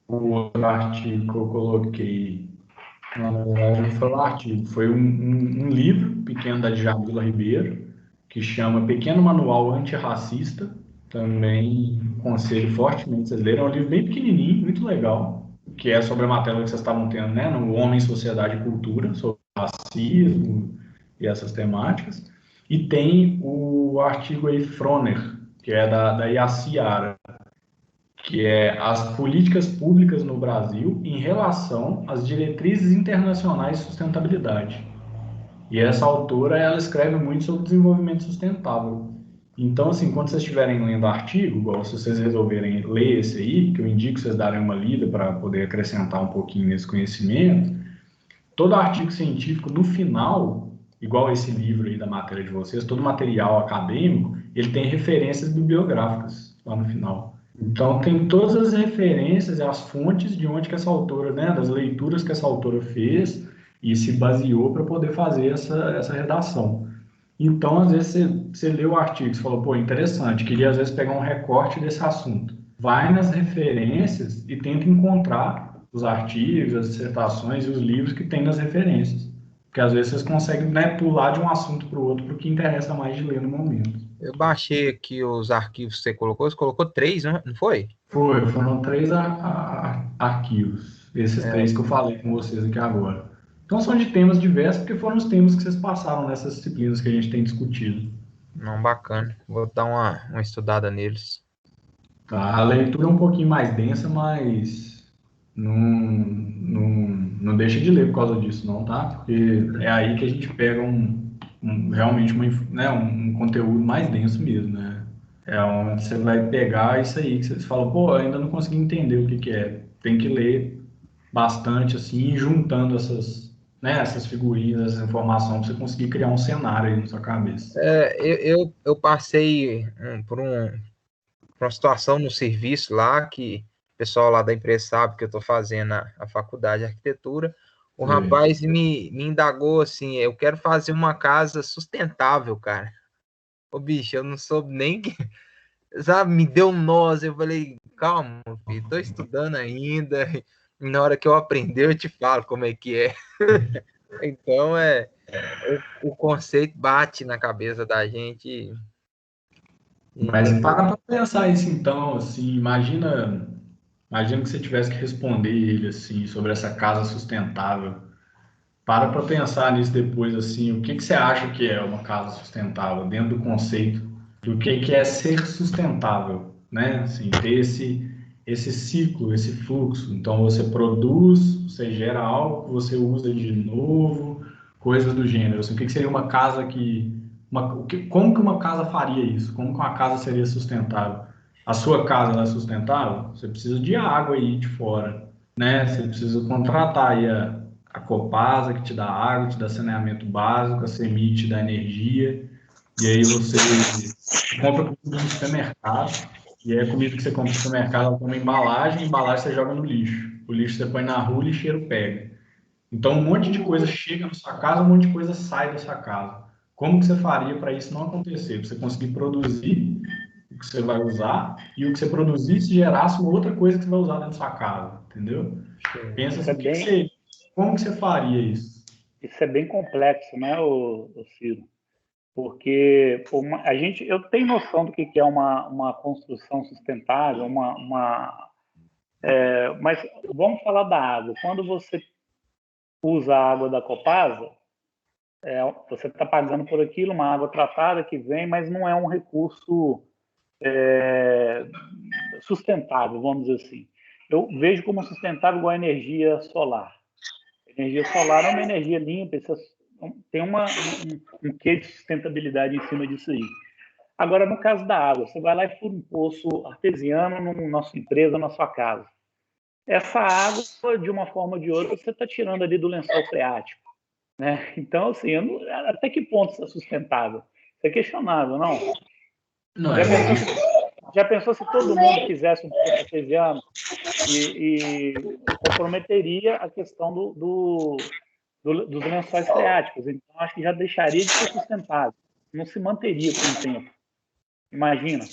O outro artigo que eu coloquei, na verdade, não foi um artigo, foi um livro pequeno da Djamila Ribeiro, que chama Pequeno Manual Antirracista. Também aconselho fortemente vocês lerem. É um livro bem pequenininho, muito legal, que é sobre a matéria que vocês estavam tendo, né? No Homem, Sociedade e Cultura, sobre racismo e essas temáticas. E tem o artigo aí Froner, que é da Yaciara, que é as políticas públicas no Brasil em relação às diretrizes internacionais de sustentabilidade. E essa autora, ela escreve muito sobre desenvolvimento sustentável. Então, assim, quando vocês estiverem lendo artigo, igual se vocês resolverem ler esse aí, que eu indico vocês darem uma lida para poder acrescentar um pouquinho nesse conhecimento, todo artigo científico, no final, igual esse livro aí da matéria de vocês, todo material acadêmico, ele tem referências bibliográficas lá no final. Então, tem todas as referências e as fontes de onde que essa autora, né, das leituras que essa autora fez e se baseou para poder fazer essa redação. Então, às vezes, você lê o artigo e fala, pô, interessante, queria às vezes pegar um recorte desse assunto. Vai nas referências e tenta encontrar os artigos, as dissertações e os livros que tem nas referências. Porque às vezes vocês conseguem, né, pular de um assunto para o outro para o que interessa mais de ler no momento. Eu baixei aqui os arquivos que você colocou 3, não foi? Foram 3 arquivos, esses 3 que eu falei com vocês aqui agora. Então são de temas diversos, porque foram os temas que vocês passaram nessas disciplinas que a gente tem discutido. Não, bacana. Vou dar uma estudada neles. Tá, a leitura é um pouquinho mais densa, mas não deixa de ler por causa disso, não, tá? Porque é aí que a gente pega realmente um conteúdo mais denso mesmo, né? É onde você vai pegar isso aí que você fala, pô, ainda não consegui entender o que é. Tem que ler bastante, assim, juntando né, essas figurinhas, essa informação, para você conseguir criar um cenário aí na sua cabeça. Eu passei por uma situação no serviço lá, que o pessoal lá da empresa sabe que eu estou fazendo a faculdade de arquitetura. O rapaz me indagou assim: eu quero fazer uma casa sustentável, cara. Ô, bicho, eu não soube nem que. Sabe, me deu um nó. Eu falei: calma, filho, estou estudando ainda. E na hora que eu aprender, eu te falo como é que é. Então, o conceito bate na cabeça da gente. Mas para pensar isso então, assim, imagina que você tivesse que responder ele assim sobre essa casa sustentável. Para pensar nisso depois, assim, o que que você acha que é uma casa sustentável dentro do conceito do que é ser sustentável, né? Assim, ter esse ciclo, esse fluxo. Então, você produz, você gera algo, você usa de novo, coisas do gênero. Assim, o que que seria uma casa como que uma casa faria isso? Como que uma casa seria sustentável? A sua casa ela é sustentável? Você precisa de água aí de fora, né? Você precisa contratar aí a Copasa, que te dá água, te dá saneamento básico, a CEMIG te dá energia, e aí você compra comida no supermercado, e aí a comida que você compra no supermercado ela tem uma embalagem, a embalagem você joga no lixo. O lixo você põe na rua, o lixeiro pega. Então um monte de coisa chega na sua casa, um monte de coisa sai da sua casa. Como que você faria para isso não acontecer? Para você conseguir produzir o que você vai usar e o que você produzisse gerasse uma outra coisa que você vai usar dentro da sua casa, entendeu? Pensa Isso assim, é bem, como que você faria isso? isso é bem complexo, né, o Ciro? Porque eu tenho noção do que é uma construção sustentável, mas vamos falar da água. Quando você usa a água da Copasa, você está pagando por aquilo, uma água tratada que vem, mas não é um recurso sustentável, vamos dizer assim. Eu vejo como sustentável igual a energia solar. A energia solar é uma energia limpa, tem um quê de sustentabilidade em cima disso aí. Agora, no caso da água, você vai lá e fura um poço artesiano na sua empresa, na sua casa. Essa água, de uma forma ou de outra, você está tirando ali do lençol freático, né? Então, assim, até que ponto isso é sustentável? Isso é questionável, não? Não Já é, pensou se, já pensou se todo mundo fizesse um poço artesiano e comprometeria a questão dos lençóis freáticos? Então, acho que já deixaria de ser sustentável. Não se manteria com o tempo. Imagina.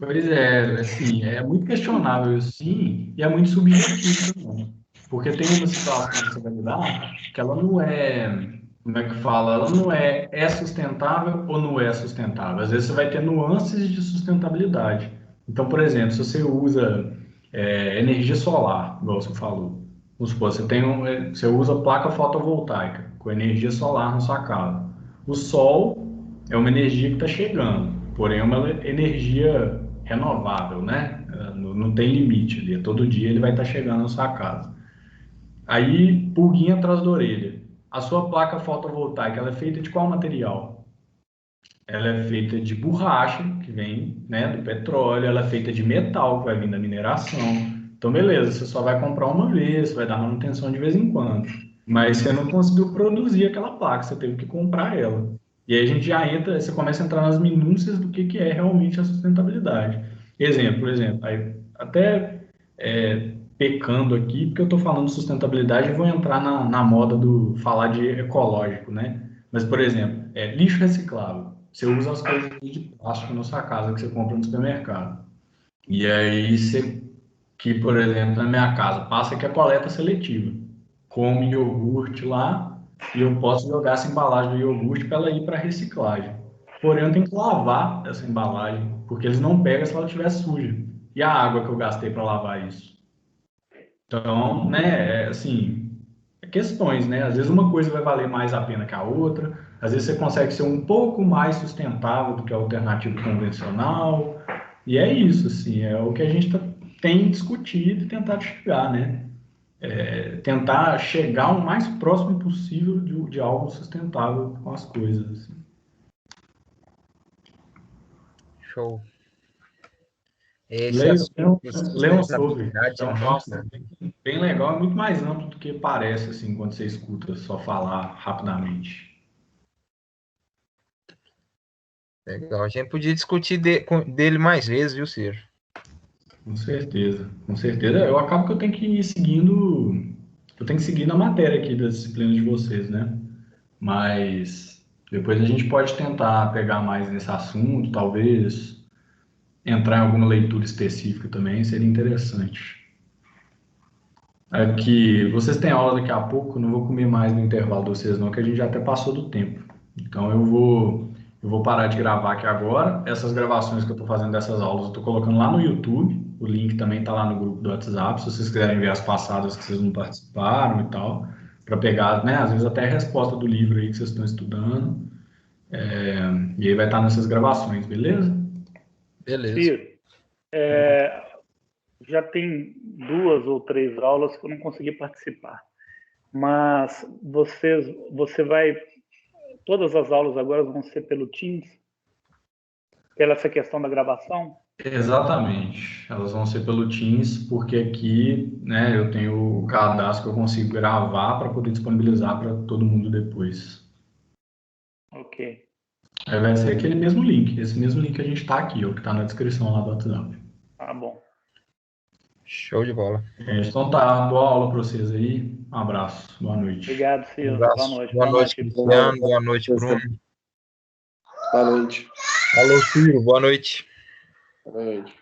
pois é, assim, é muito questionável, sim, e é muito subjetivo também. Porque tem uma situação que você vai lidar que ela não é, como é que fala? Ela não é sustentável ou não é sustentável. Às vezes você vai ter nuances de sustentabilidade. Então, por exemplo, se você usa energia solar, igual você falou, vamos supor, você usa placa fotovoltaica com energia solar na sua casa. O sol é uma energia que está chegando, porém é uma energia renovável, né? Não tem limite ali, todo dia ele vai estar chegando na sua casa. Aí, pulguinha atrás da orelha. A sua placa fotovoltaica, ela é feita de qual material? Ela é feita de borracha, que vem, né, do petróleo, ela é feita de metal, que vai vir da mineração. Então, beleza, você só vai comprar uma vez, vai dar manutenção de vez em quando. Mas você não conseguiu produzir aquela placa, você teve que comprar ela. E aí a gente já entra, você começa a entrar nas minúcias do que é realmente a sustentabilidade. Exemplo, aí, até pecando aqui, porque eu estou falando de sustentabilidade e vou entrar na moda do falar de ecológico, né? Mas, por exemplo, lixo reciclável. Você usa as coisas de plástico na sua casa que você compra no supermercado. E aí você, que por exemplo, na minha casa, passa aqui a coleta seletiva. Come iogurte lá e eu posso jogar essa embalagem do iogurte para ela ir para reciclagem. Porém, eu tenho que lavar essa embalagem, porque eles não pegam se ela estiver suja. E a água que eu gastei para lavar isso? Então, né, assim, questões, né? Às vezes uma coisa vai valer mais a pena que a outra, às vezes você consegue ser um pouco mais sustentável do que a alternativa convencional, e é isso, assim, é o que a gente tem discutido e tentado chegar, né? Tentar chegar o mais próximo possível de algo sustentável com as coisas, assim. Show. Leiam sobre. Então, nossa, bem legal, é muito mais amplo do que parece, assim, quando você escuta só falar rapidamente. Legal. A gente podia discutir dele mais vezes, viu, Ciro? Com certeza, com certeza. Eu acabo que eu tenho que ir seguindo, eu tenho que seguir na matéria aqui das disciplinas de vocês, né? Mas depois a gente pode tentar pegar mais nesse assunto, talvez entrar em alguma leitura específica também, seria interessante. Aqui, vocês têm aula daqui a pouco, eu não vou comer mais no intervalo de vocês não, que a gente já até passou do tempo. Então eu vou parar de gravar aqui agora. Essas gravações que eu estou fazendo dessas aulas, eu estou colocando lá no YouTube. O link também está lá no grupo do WhatsApp, se vocês quiserem ver as passadas que vocês não participaram e tal, para pegar, né, às vezes até a resposta do livro aí que vocês estão estudando. E aí vai estar nessas gravações, beleza? Beleza. Ciro, já tem 2 ou 3 aulas que eu não consegui participar. Mas você vai... Todas as aulas agora vão ser pelo Teams? Pela essa questão da gravação? Exatamente. Elas vão ser pelo Teams, porque aqui, né, eu tenho o cadastro que eu consigo gravar para poder disponibilizar para todo mundo depois. Ok. Aí vai ser aquele mesmo link, esse mesmo link que a gente está aqui, ó, que está na descrição lá do WhatsApp. Tá bom. Show de bola. Então tá, boa aula para vocês aí. Um abraço, boa noite. Obrigado, Ciro. Boa noite. Boa noite, Cristiano. Boa noite, Bruno. Boa noite. Alô, Ciro. Boa noite. Boa noite.